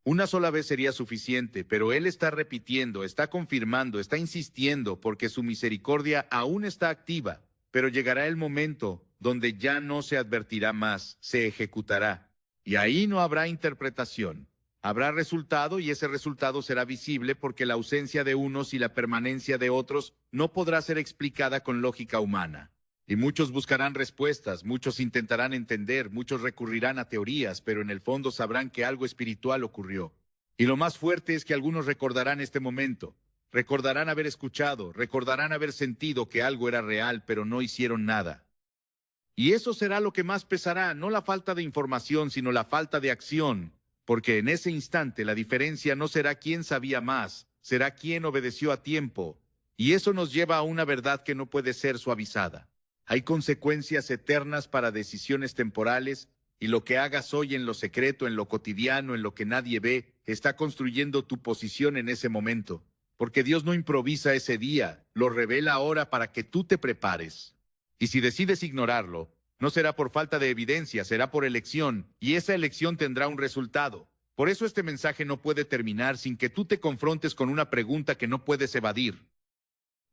Una sola vez sería suficiente, pero Él está repitiendo, está confirmando, está insistiendo, porque su misericordia aún está activa. Pero llegará el momento donde ya no se advertirá más, se ejecutará. Y ahí no habrá interpretación. Habrá resultado y ese resultado será visible porque la ausencia de unos y la permanencia de otros no podrá ser explicada con lógica humana. Y muchos buscarán respuestas, muchos intentarán entender, muchos recurrirán a teorías, pero en el fondo sabrán que algo espiritual ocurrió. Y lo más fuerte es que algunos recordarán este momento. Recordarán haber escuchado, recordarán haber sentido que algo era real, pero no hicieron nada. Y eso será lo que más pesará, no la falta de información, sino la falta de acción, porque en ese instante la diferencia no será quién sabía más, será quién obedeció a tiempo. Y eso nos lleva a una verdad que no puede ser suavizada. Hay consecuencias eternas para decisiones temporales, y lo que hagas hoy en lo secreto, en lo cotidiano, en lo que nadie ve, está construyendo tu posición en ese momento. Porque Dios no improvisa ese día, lo revela ahora para que tú te prepares. Y si decides ignorarlo, no será por falta de evidencia, será por elección, y esa elección tendrá un resultado. Por eso este mensaje no puede terminar sin que tú te confrontes con una pregunta que no puedes evadir.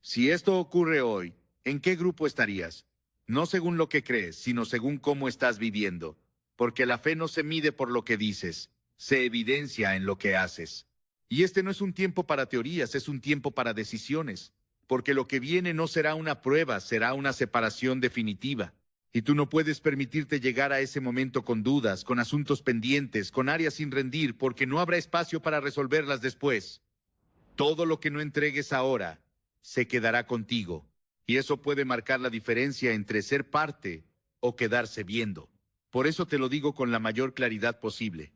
Si esto ocurre hoy, ¿en qué grupo estarías? No según lo que crees, sino según cómo estás viviendo. Porque la fe no se mide por lo que dices, se evidencia en lo que haces. Y este no es un tiempo para teorías, es un tiempo para decisiones. Porque lo que viene no será una prueba, será una separación definitiva. Y tú no puedes permitirte llegar a ese momento con dudas, con asuntos pendientes, con áreas sin rendir, porque no habrá espacio para resolverlas después. Todo lo que no entregues ahora se quedará contigo. Y eso puede marcar la diferencia entre ser parte o quedarse viendo. Por eso te lo digo con la mayor claridad posible.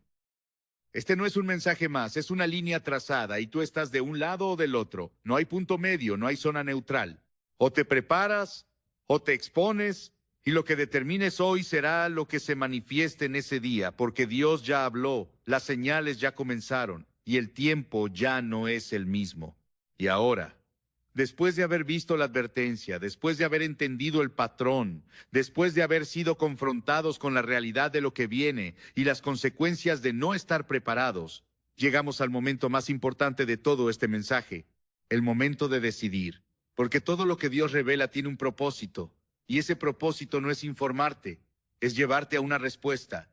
Este no es un mensaje más, es una línea trazada y tú estás de un lado o del otro. No hay punto medio, no hay zona neutral. O te preparas o te expones y lo que determines hoy será lo que se manifieste en ese día, porque Dios ya habló, las señales ya comenzaron y el tiempo ya no es el mismo. Y ahora, después de haber visto la advertencia, después de haber entendido el patrón, después de haber sido confrontados con la realidad de lo que viene y las consecuencias de no estar preparados, llegamos al momento más importante de todo este mensaje, el momento de decidir. Porque todo lo que Dios revela tiene un propósito, y ese propósito no es informarte, es llevarte a una respuesta.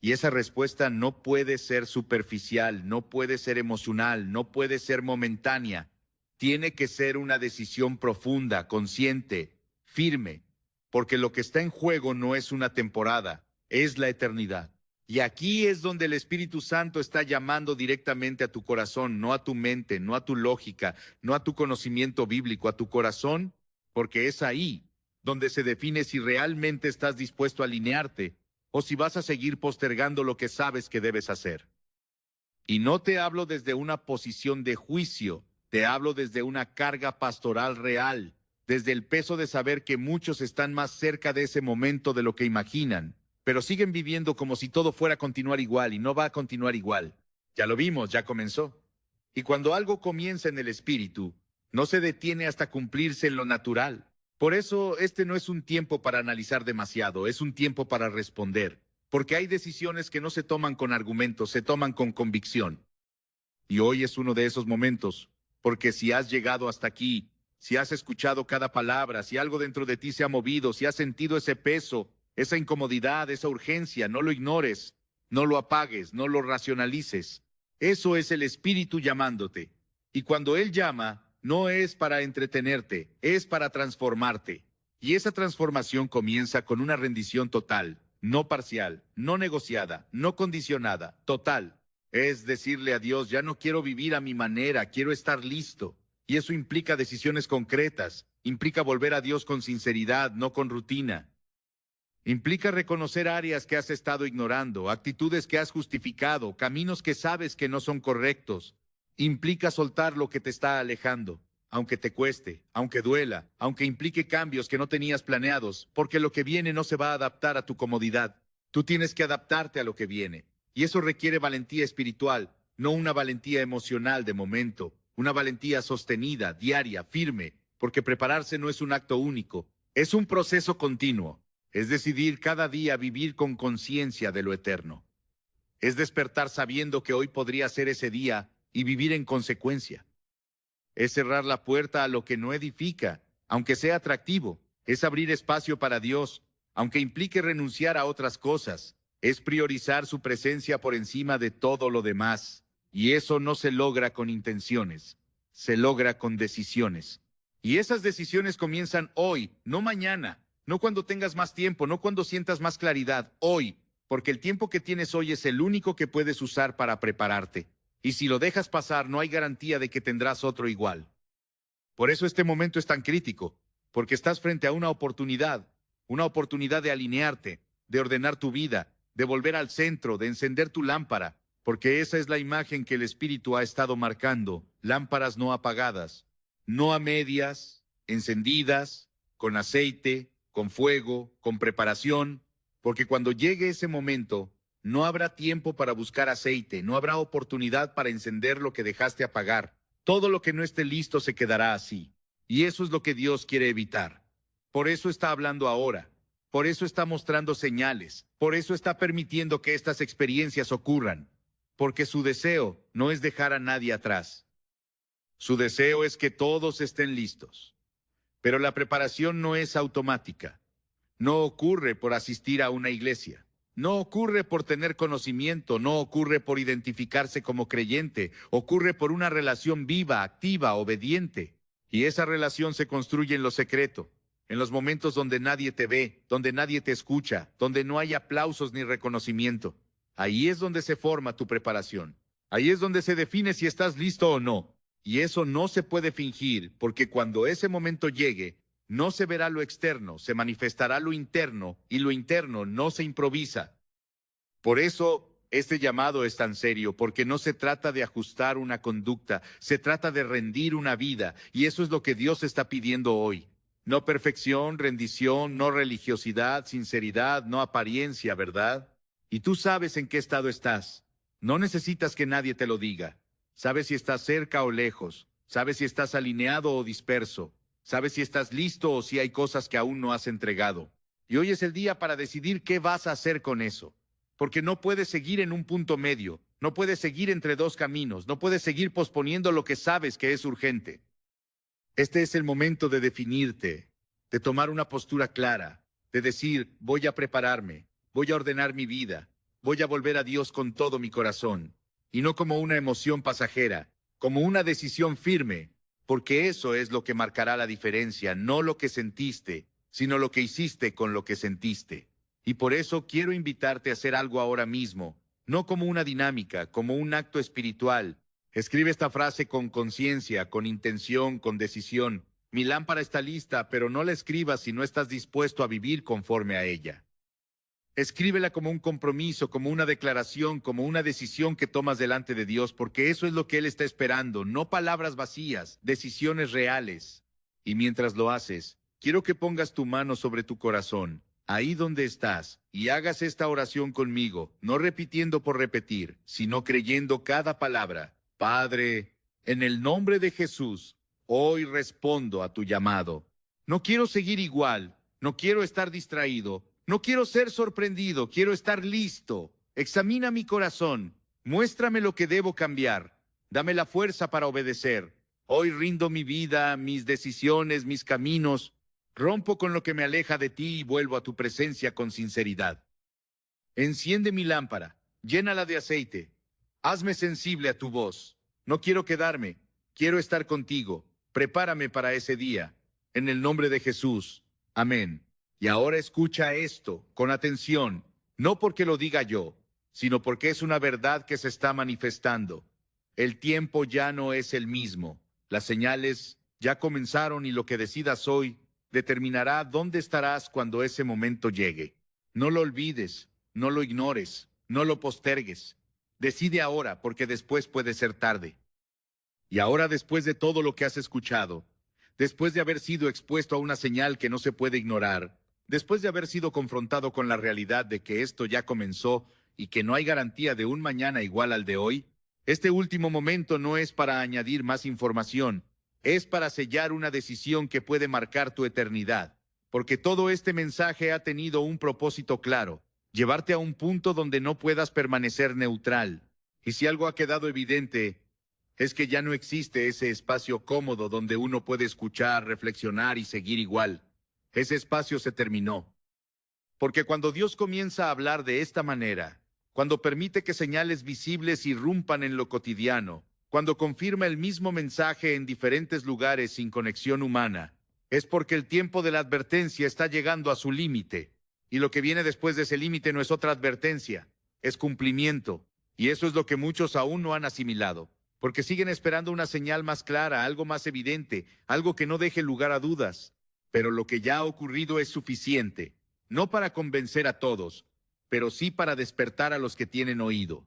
Y esa respuesta no puede ser superficial, no puede ser emocional, no puede ser momentánea. Tiene que ser una decisión profunda, consciente, firme, porque lo que está en juego no es una temporada, es la eternidad. Y aquí es donde el Espíritu Santo está llamando directamente a tu corazón, no a tu mente, no a tu lógica, no a tu conocimiento bíblico, a tu corazón, porque es ahí donde se define si realmente estás dispuesto a alinearte o si vas a seguir postergando lo que sabes que debes hacer. Y no te hablo desde una posición de juicio, te hablo desde una carga pastoral real, desde el peso de saber que muchos están más cerca de ese momento de lo que imaginan, pero siguen viviendo como si todo fuera a continuar igual y no va a continuar igual. Ya lo vimos, ya comenzó. Y cuando algo comienza en el espíritu, no se detiene hasta cumplirse en lo natural. Por eso este no es un tiempo para analizar demasiado, es un tiempo para responder, porque hay decisiones que no se toman con argumentos, se toman con convicción. Y hoy es uno de esos momentos, porque si has llegado hasta aquí, si has escuchado cada palabra, si algo dentro de ti se ha movido, si has sentido ese peso, esa incomodidad, esa urgencia, no lo ignores, no lo apagues, no lo racionalices. Eso es el Espíritu llamándote. Y cuando Él llama, no es para entretenerte, es para transformarte. Y esa transformación comienza con una rendición total, no parcial, no negociada, no condicionada, total. Es decirle a Dios, ya no quiero vivir a mi manera, quiero estar listo. Y eso implica decisiones concretas, implica volver a Dios con sinceridad, no con rutina. Implica reconocer áreas que has estado ignorando, actitudes que has justificado, caminos que sabes que no son correctos. Implica soltar lo que te está alejando, aunque te cueste, aunque duela, aunque implique cambios que no tenías planeados, porque lo que viene no se va a adaptar a tu comodidad. Tú tienes que adaptarte a lo que viene. Y eso requiere valentía espiritual, no una valentía emocional de momento, una valentía sostenida, diaria, firme, porque prepararse no es un acto único, es un proceso continuo. Es decidir cada día vivir con conciencia de lo eterno. Es despertar sabiendo que hoy podría ser ese día y vivir en consecuencia. Es cerrar la puerta a lo que no edifica, aunque sea atractivo. Es abrir espacio para Dios, aunque implique renunciar a otras cosas. Es priorizar su presencia por encima de todo lo demás. Y eso no se logra con intenciones, se logra con decisiones. Y esas decisiones comienzan hoy, no mañana, no cuando tengas más tiempo, no cuando sientas más claridad, hoy, porque el tiempo que tienes hoy es el único que puedes usar para prepararte. Y si lo dejas pasar, no hay garantía de que tendrás otro igual. Por eso este momento es tan crítico, porque estás frente a una oportunidad de alinearte, de ordenar tu vida, de volver al centro, de encender tu lámpara, porque esa es la imagen que el Espíritu ha estado marcando, lámparas no apagadas, no a medias, encendidas, con aceite, con fuego, con preparación, porque cuando llegue ese momento, no habrá tiempo para buscar aceite, no habrá oportunidad para encender lo que dejaste apagar. Todo lo que no esté listo se quedará así. Y eso es lo que Dios quiere evitar. Por eso está hablando ahora. Por eso está mostrando señales. Por eso está permitiendo que estas experiencias ocurran. Porque su deseo no es dejar a nadie atrás. Su deseo es que todos estén listos. Pero la preparación no es automática. No ocurre por asistir a una iglesia. No ocurre por tener conocimiento, no ocurre por identificarse como creyente, ocurre por una relación viva, activa, obediente. Y esa relación se construye en lo secreto, en los momentos donde nadie te ve, donde nadie te escucha, donde no hay aplausos ni reconocimiento. Ahí es donde se forma tu preparación. Ahí es donde se define si estás listo o no. Y eso no se puede fingir, porque cuando ese momento llegue, no se verá lo externo, se manifestará lo interno, y lo interno no se improvisa. Por eso, este llamado es tan serio, porque no se trata de ajustar una conducta, se trata de rendir una vida, y eso es lo que Dios está pidiendo hoy. No perfección, rendición, no religiosidad, sinceridad, no apariencia, ¿verdad? Y tú sabes en qué estado estás. No necesitas que nadie te lo diga. Sabes si estás cerca o lejos, sabes si estás alineado o disperso. Sabes si estás listo o si hay cosas que aún no has entregado. Y hoy es el día para decidir qué vas a hacer con eso. Porque no puedes seguir en un punto medio, no puedes seguir entre dos caminos, no puedes seguir posponiendo lo que sabes que es urgente. Este es el momento de definirte, de tomar una postura clara, de decir, voy a prepararme, voy a ordenar mi vida, voy a volver a Dios con todo mi corazón, y no como una emoción pasajera, como una decisión firme, porque eso es lo que marcará la diferencia, no lo que sentiste, sino lo que hiciste con lo que sentiste. Y por eso quiero invitarte a hacer algo ahora mismo, no como una dinámica, como un acto espiritual. Escribe esta frase con conciencia, con intención, con decisión. Mi lámpara está lista, pero no la escribas si no estás dispuesto a vivir conforme a ella. Escríbela como un compromiso, como una declaración, como una decisión que tomas delante de Dios, porque eso es lo que Él está esperando, no palabras vacías, decisiones reales. Y mientras lo haces, quiero que pongas tu mano sobre tu corazón, ahí donde estás, y hagas esta oración conmigo, no repitiendo por repetir, sino creyendo cada palabra. Padre, en el nombre de Jesús, hoy respondo a tu llamado. No quiero seguir igual, no quiero estar distraído. No quiero ser sorprendido, quiero estar listo. Examina mi corazón, muéstrame lo que debo cambiar. Dame la fuerza para obedecer. Hoy rindo mi vida, mis decisiones, mis caminos. Rompo con lo que me aleja de ti y vuelvo a tu presencia con sinceridad. Enciende mi lámpara, llénala de aceite. Hazme sensible a tu voz. No quiero quedarme, quiero estar contigo. Prepárame para ese día. En el nombre de Jesús. Amén. Y ahora escucha esto con atención, no porque lo diga yo, sino porque es una verdad que se está manifestando. El tiempo ya no es el mismo. Las señales ya comenzaron y lo que decidas hoy determinará dónde estarás cuando ese momento llegue. No lo olvides, no lo ignores, no lo postergues. Decide ahora porque después puede ser tarde. Y ahora, después de todo lo que has escuchado, después de haber sido expuesto a una señal que no se puede ignorar, después de haber sido confrontado con la realidad de que esto ya comenzó y que no hay garantía de un mañana igual al de hoy, este último momento no es para añadir más información, es para sellar una decisión que puede marcar tu eternidad, porque todo este mensaje ha tenido un propósito claro, llevarte a un punto donde no puedas permanecer neutral. Y si algo ha quedado evidente, es que ya no existe ese espacio cómodo donde uno puede escuchar, reflexionar y seguir igual. Ese espacio se terminó. Porque cuando Dios comienza a hablar de esta manera, cuando permite que señales visibles irrumpan en lo cotidiano, cuando confirma el mismo mensaje en diferentes lugares sin conexión humana, es porque el tiempo de la advertencia está llegando a su límite. Y lo que viene después de ese límite no es otra advertencia, es cumplimiento. Y eso es lo que muchos aún no han asimilado, porque siguen esperando una señal más clara, algo más evidente, algo que no deje lugar a dudas. Pero lo que ya ha ocurrido es suficiente, no para convencer a todos, pero sí para despertar a los que tienen oído.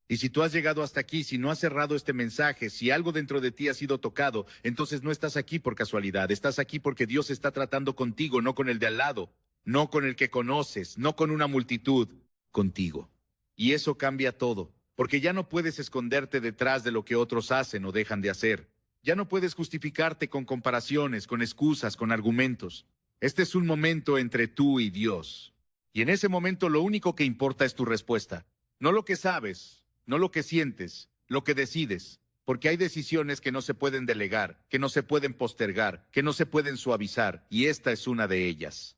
Y si tú has llegado hasta aquí, si no has cerrado este mensaje, si algo dentro de ti ha sido tocado, entonces no estás aquí por casualidad, estás aquí porque Dios está tratando contigo, no con el de al lado, no con el que conoces, no con una multitud, contigo. Y eso cambia todo, porque ya no puedes esconderte detrás de lo que otros hacen o dejan de hacer. Ya no puedes justificarte con comparaciones, con excusas, con argumentos. Este es un momento entre tú y Dios. Y en ese momento lo único que importa es tu respuesta. No lo que sabes, no lo que sientes, lo que decides. Porque hay decisiones que no se pueden delegar, que no se pueden postergar, que no se pueden suavizar, y esta es una de ellas.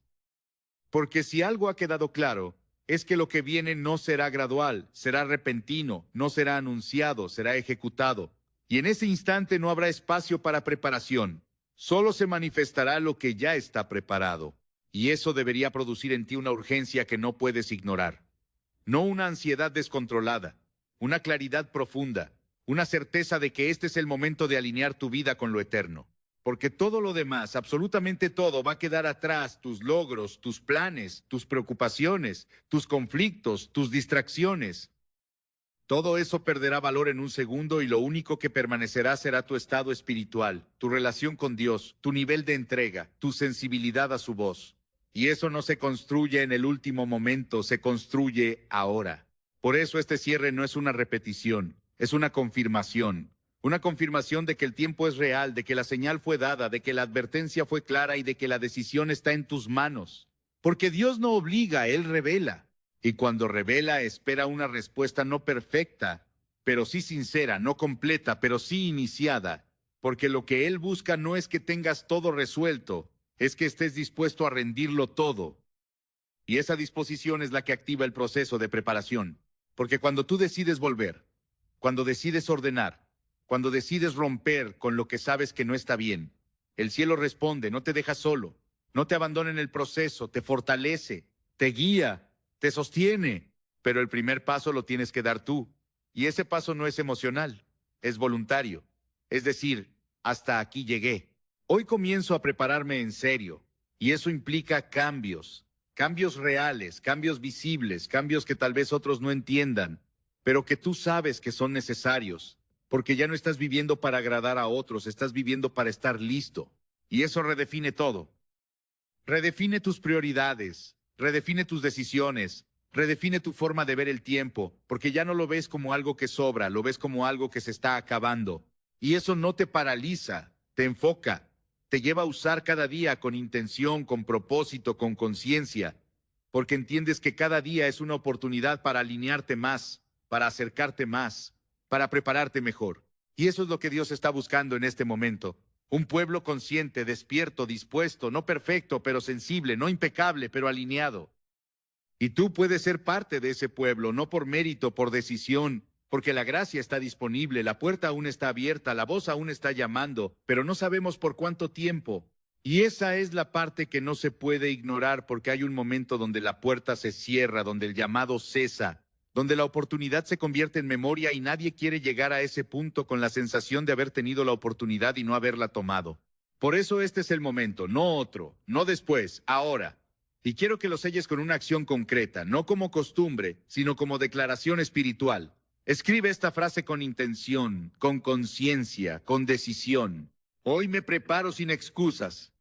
Porque si algo ha quedado claro, es que lo que viene no será gradual, será repentino, no será anunciado, será ejecutado. Y en ese instante no habrá espacio para preparación. Solo se manifestará lo que ya está preparado. Y eso debería producir en ti una urgencia que no puedes ignorar. No una ansiedad descontrolada, una claridad profunda, una certeza de que este es el momento de alinear tu vida con lo eterno. Porque todo lo demás, absolutamente todo, va a quedar atrás: tus logros, tus planes, tus preocupaciones, tus conflictos, tus distracciones. Todo eso perderá valor en un segundo y lo único que permanecerá será tu estado espiritual, tu relación con Dios, tu nivel de entrega, tu sensibilidad a su voz. Y eso no se construye en el último momento, se construye ahora. Por eso este cierre no es una repetición, es una confirmación. Una confirmación de que el tiempo es real, de que la señal fue dada, de que la advertencia fue clara y de que la decisión está en tus manos. Porque Dios no obliga, Él revela. Y cuando revela, espera una respuesta no perfecta, pero sí sincera, no completa, pero sí iniciada. Porque lo que Él busca no es que tengas todo resuelto, es que estés dispuesto a rendirlo todo. Y esa disposición es la que activa el proceso de preparación. Porque cuando tú decides volver, cuando decides ordenar, cuando decides romper con lo que sabes que no está bien, el cielo responde, no te deja solo, no te abandona en el proceso, te fortalece, te guía, te sostiene. Pero el primer paso lo tienes que dar tú. Y ese paso no es emocional, es voluntario. Es decir, hasta aquí llegué. Hoy comienzo a prepararme en serio. Y eso implica cambios, cambios reales, cambios visibles, cambios que tal vez otros no entiendan, pero que tú sabes que son necesarios. Porque ya no estás viviendo para agradar a otros, estás viviendo para estar listo. Y eso redefine todo. Redefine tus prioridades, redefine tus decisiones, redefine tu forma de ver el tiempo, porque ya no lo ves como algo que sobra, lo ves como algo que se está acabando. Y eso no te paraliza, te enfoca, te lleva a usar cada día con intención, con propósito, con conciencia, porque entiendes que cada día es una oportunidad para alinearte más, para acercarte más, para prepararte mejor. Y eso es lo que Dios está buscando en este momento. Un pueblo consciente, despierto, dispuesto, no perfecto, pero sensible, no impecable, pero alineado. Y tú puedes ser parte de ese pueblo, no por mérito, por decisión, porque la gracia está disponible, la puerta aún está abierta, la voz aún está llamando, pero no sabemos por cuánto tiempo. Y esa es la parte que no se puede ignorar, porque hay un momento donde la puerta se cierra, donde el llamado cesa, donde la oportunidad se convierte en memoria y nadie quiere llegar a ese punto con la sensación de haber tenido la oportunidad y no haberla tomado. Por eso este es el momento, no otro, no después, ahora. Y quiero que lo selles con una acción concreta, no como costumbre, sino como declaración espiritual. Escribe esta frase con intención, con conciencia, con decisión. Hoy me preparo sin excusas.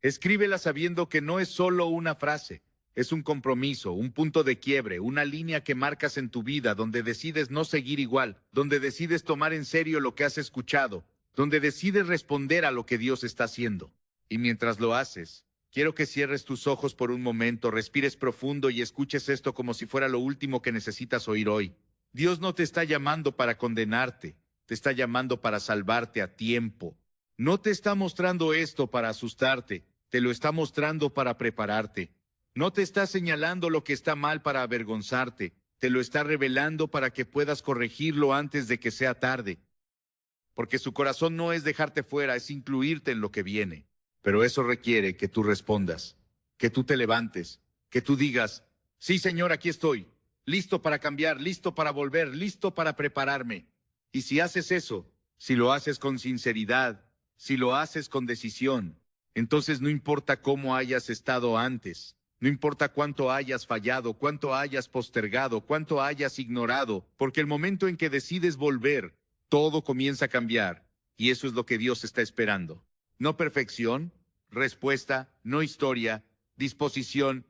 Escríbela sabiendo que no es solo una frase. Es un compromiso, un punto de quiebre, una línea que marcas en tu vida donde decides no seguir igual, donde decides tomar en serio lo que has escuchado, donde decides responder a lo que Dios está haciendo. Y mientras lo haces, Quiero que cierres tus ojos por un momento, respires profundo y escuches esto como si fuera lo último que necesitas oír hoy. Dios no te está llamando para condenarte, te está llamando para salvarte a tiempo. No te está mostrando esto para asustarte, te lo está mostrando para prepararte. No te está señalando lo que está mal para avergonzarte, te lo está revelando para que puedas corregirlo antes de que sea tarde. Porque su corazón no es dejarte fuera, es incluirte en lo que viene. Pero eso requiere que tú respondas, que tú te levantes, que tú digas, sí, Señor, aquí estoy, listo para cambiar, listo para volver, listo para prepararme. Y si haces eso, si lo haces con sinceridad, si lo haces con decisión, entonces no importa cómo hayas estado antes, no importa cuánto hayas fallado, cuánto hayas postergado, cuánto hayas ignorado, porque el momento en que decides volver, todo comienza a cambiar, y eso es lo que Dios está esperando. No perfección, respuesta, no historia, disposición.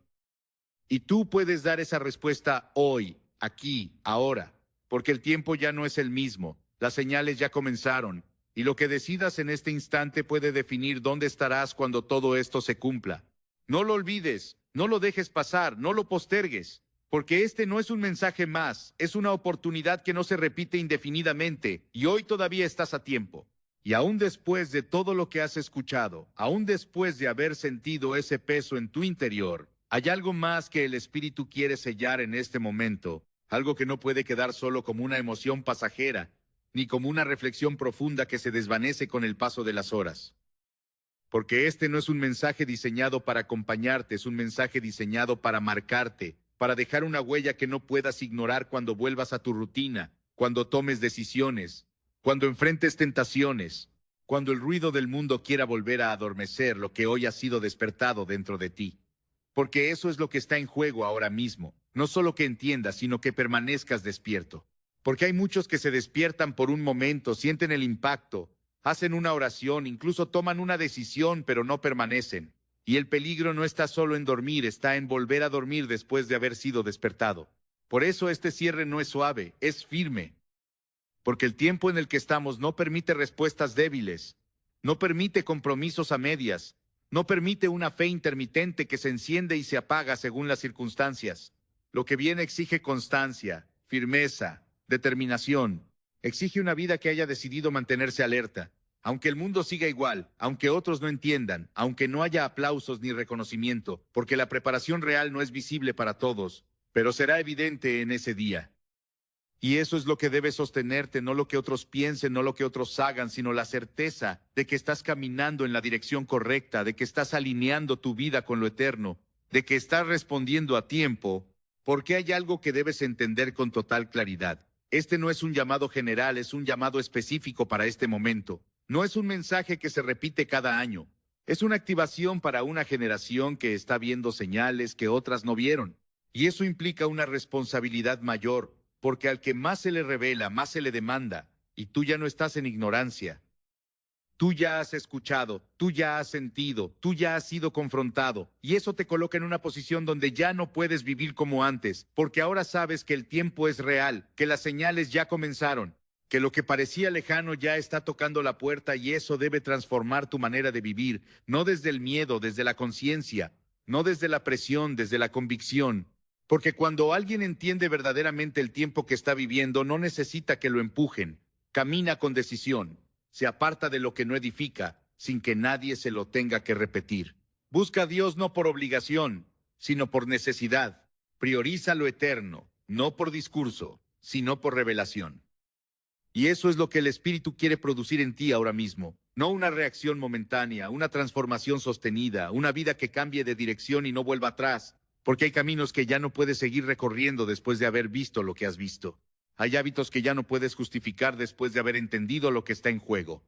Y tú puedes dar esa respuesta hoy, aquí, ahora, porque el tiempo ya no es el mismo, las señales ya comenzaron, y lo que decidas en este instante puede definir dónde estarás cuando todo esto se cumpla. No lo olvides, no lo dejes pasar, no lo postergues, porque este no es un mensaje más, es una oportunidad que no se repite indefinidamente, y hoy todavía estás a tiempo. Y aún después de todo lo que has escuchado, aún después de haber sentido ese peso en tu interior, hay algo más que el Espíritu quiere sellar en este momento, algo que no puede quedar solo como una emoción pasajera, ni como una reflexión profunda que se desvanece con el paso de las horas. Porque este no es un mensaje diseñado para acompañarte, es un mensaje diseñado para marcarte, para dejar una huella que no puedas ignorar cuando vuelvas a tu rutina, cuando tomes decisiones, cuando enfrentes tentaciones, cuando el ruido del mundo quiera volver a adormecer lo que hoy ha sido despertado dentro de ti. Porque eso es lo que está en juego ahora mismo. No solo que entiendas, sino que permanezcas despierto. Porque hay muchos que se despiertan por un momento, sienten el impacto, hacen una oración, incluso toman una decisión, pero no permanecen. Y el peligro no está solo en dormir, está en volver a dormir después de haber sido despertado. Por eso este cierre no es suave, es firme. Porque el tiempo en el que estamos no permite respuestas débiles, no permite compromisos a medias, no permite una fe intermitente que se enciende y se apaga según las circunstancias. Lo que viene exige constancia, firmeza, determinación. Exige una vida que haya decidido mantenerse alerta. Aunque el mundo siga igual, aunque otros no entiendan, aunque no haya aplausos ni reconocimiento, porque la preparación real no es visible para todos, pero será evidente en ese día. Y eso es lo que debe sostenerte, no lo que otros piensen, no lo que otros hagan, sino la certeza de que estás caminando en la dirección correcta, de que estás alineando tu vida con lo eterno, de que estás respondiendo a tiempo, porque hay algo que debes entender con total claridad. Este no es un llamado general, es un llamado específico para este momento. No es un mensaje que se repite cada año. Es una activación para una generación que está viendo señales que otras no vieron. Y eso implica una responsabilidad mayor, porque al que más se le revela, más se le demanda, y tú ya no estás en ignorancia. Tú ya has escuchado, tú ya has sentido, tú ya has sido confrontado, y eso te coloca en una posición donde ya no puedes vivir como antes, porque ahora sabes que el tiempo es real, que las señales ya comenzaron, que lo que parecía lejano ya está tocando la puerta y eso debe transformar tu manera de vivir, no desde el miedo, desde la conciencia, no desde la presión, desde la convicción. Porque cuando alguien entiende verdaderamente el tiempo que está viviendo, no necesita que lo empujen. Camina con decisión. Se aparta de lo que no edifica, sin que nadie se lo tenga que repetir. Busca a Dios no por obligación, sino por necesidad. Prioriza lo eterno, no por discurso, sino por revelación. Y eso es lo que el Espíritu quiere producir en ti ahora mismo. No una reacción momentánea, una transformación sostenida, una vida que cambie de dirección y no vuelva atrás. Porque hay caminos que ya no puedes seguir recorriendo después de haber visto lo que has visto. Hay hábitos que ya no puedes justificar después de haber entendido lo que está en juego.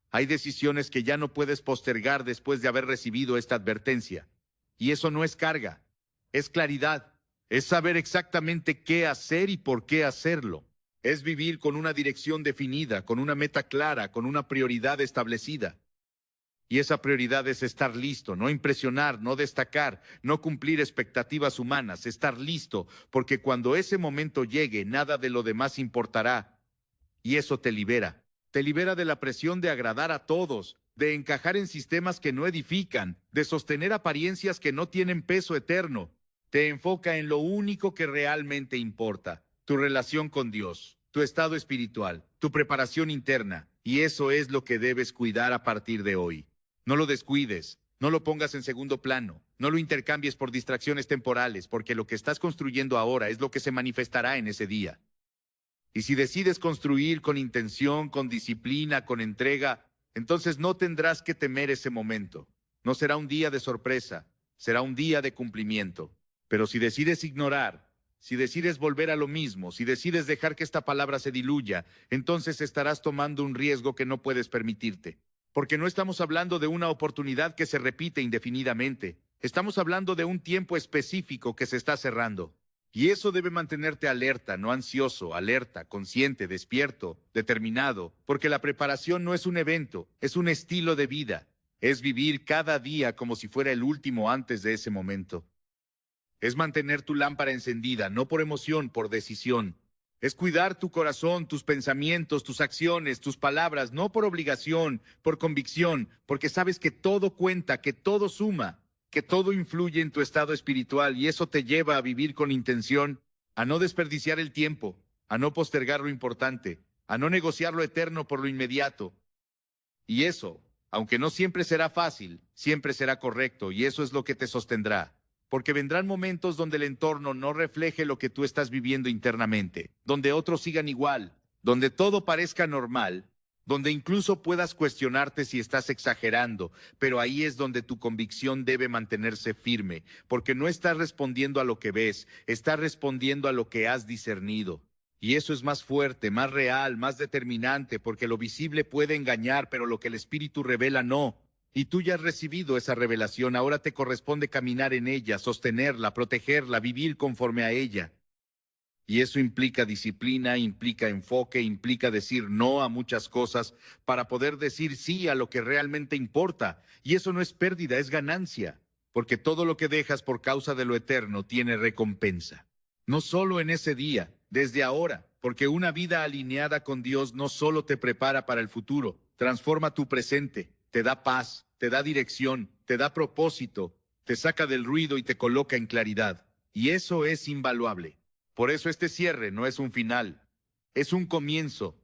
Hay decisiones que ya no puedes postergar después de haber recibido esta advertencia. Y eso no es carga, es claridad. Es saber exactamente qué hacer y por qué hacerlo. Es vivir con una dirección definida, con una meta clara, con una prioridad establecida. Y esa prioridad es estar listo, no impresionar, no destacar, no cumplir expectativas humanas, estar listo, porque cuando ese momento llegue, nada de lo demás importará. Y eso te libera de la presión de agradar a todos, de encajar en sistemas que no edifican, de sostener apariencias que no tienen peso eterno. Te enfoca en lo único que realmente importa, tu relación con Dios, tu estado espiritual, tu preparación interna, y eso es lo que debes cuidar a partir de hoy. No lo descuides, no lo pongas en segundo plano, no lo intercambies por distracciones temporales, porque lo que estás construyendo ahora es lo que se manifestará en ese día. Y si decides construir con intención, con disciplina, con entrega, entonces no tendrás que temer ese momento. No será un día de sorpresa, será un día de cumplimiento. Pero si decides ignorar, si decides volver a lo mismo, si decides dejar que esta palabra se diluya, entonces estarás tomando un riesgo que no puedes permitirte. Porque no estamos hablando de una oportunidad que se repite indefinidamente. Estamos hablando de un tiempo específico que se está cerrando. Y eso debe mantenerte alerta, no ansioso, alerta, consciente, despierto, determinado, porque la preparación no es un evento, es un estilo de vida. Es vivir cada día como si fuera el último antes de ese momento. Es mantener tu lámpara encendida, no por emoción, por decisión. Es cuidar tu corazón, tus pensamientos, tus acciones, tus palabras, no por obligación, por convicción, porque sabes que todo cuenta, que todo suma, que todo influye en tu estado espiritual y eso te lleva a vivir con intención, a no desperdiciar el tiempo, a no postergar lo importante, a no negociar lo eterno por lo inmediato. Y eso, aunque no siempre será fácil, siempre será correcto y eso es lo que te sostendrá. Porque vendrán momentos donde el entorno no refleje lo que tú estás viviendo internamente, donde otros sigan igual, donde todo parezca normal, donde incluso puedas cuestionarte si estás exagerando, pero ahí es donde tu convicción debe mantenerse firme, porque no estás respondiendo a lo que ves, estás respondiendo a lo que has discernido. Y eso es más fuerte, más real, más determinante, porque lo visible puede engañar, pero lo que el Espíritu revela no. Y tú ya has recibido esa revelación, ahora te corresponde caminar en ella, sostenerla, protegerla, vivir conforme a ella. Y eso implica disciplina, implica enfoque, implica decir no a muchas cosas para poder decir sí a lo que realmente importa. Y eso no es pérdida, es ganancia, porque todo lo que dejas por causa de lo eterno tiene recompensa. No solo en ese día, desde ahora, porque una vida alineada con Dios no solo te prepara para el futuro, transforma tu presente, te da paz, te da dirección, te da propósito, te saca del ruido y te coloca en claridad. Y eso es invaluable. Por eso este cierre no es un final, es un comienzo.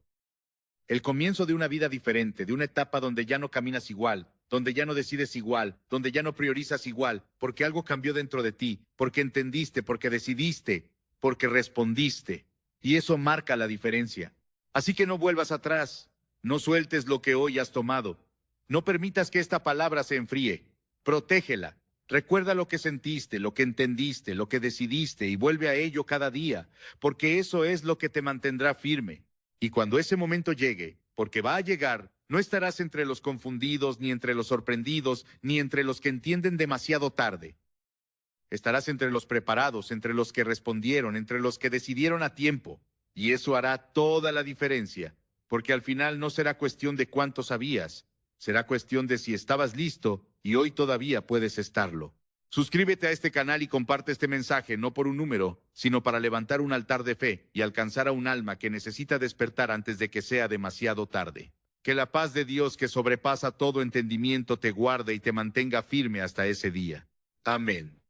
El comienzo de una vida diferente, de una etapa donde ya no caminas igual, donde ya no decides igual, donde ya no priorizas igual, porque algo cambió dentro de ti, porque entendiste, porque decidiste, porque respondiste. Y eso marca la diferencia. Así que no vuelvas atrás, no sueltes lo que hoy has tomado. No permitas que esta palabra se enfríe. Protégela. Recuerda lo que sentiste, lo que entendiste, lo que decidiste y vuelve a ello cada día, porque eso es lo que te mantendrá firme. Y cuando ese momento llegue, porque va a llegar, no estarás entre los confundidos, ni entre los sorprendidos, ni entre los que entienden demasiado tarde. Estarás entre los preparados, entre los que respondieron, entre los que decidieron a tiempo. Y eso hará toda la diferencia, porque al final no será cuestión de cuánto sabías, será cuestión de si estabas listo y hoy todavía puedes estarlo. Suscríbete a este canal y comparte este mensaje no por un número, sino para levantar un altar de fe y alcanzar a un alma que necesita despertar antes de que sea demasiado tarde. Que la paz de Dios que sobrepasa todo entendimiento te guarde y te mantenga firme hasta ese día. Amén.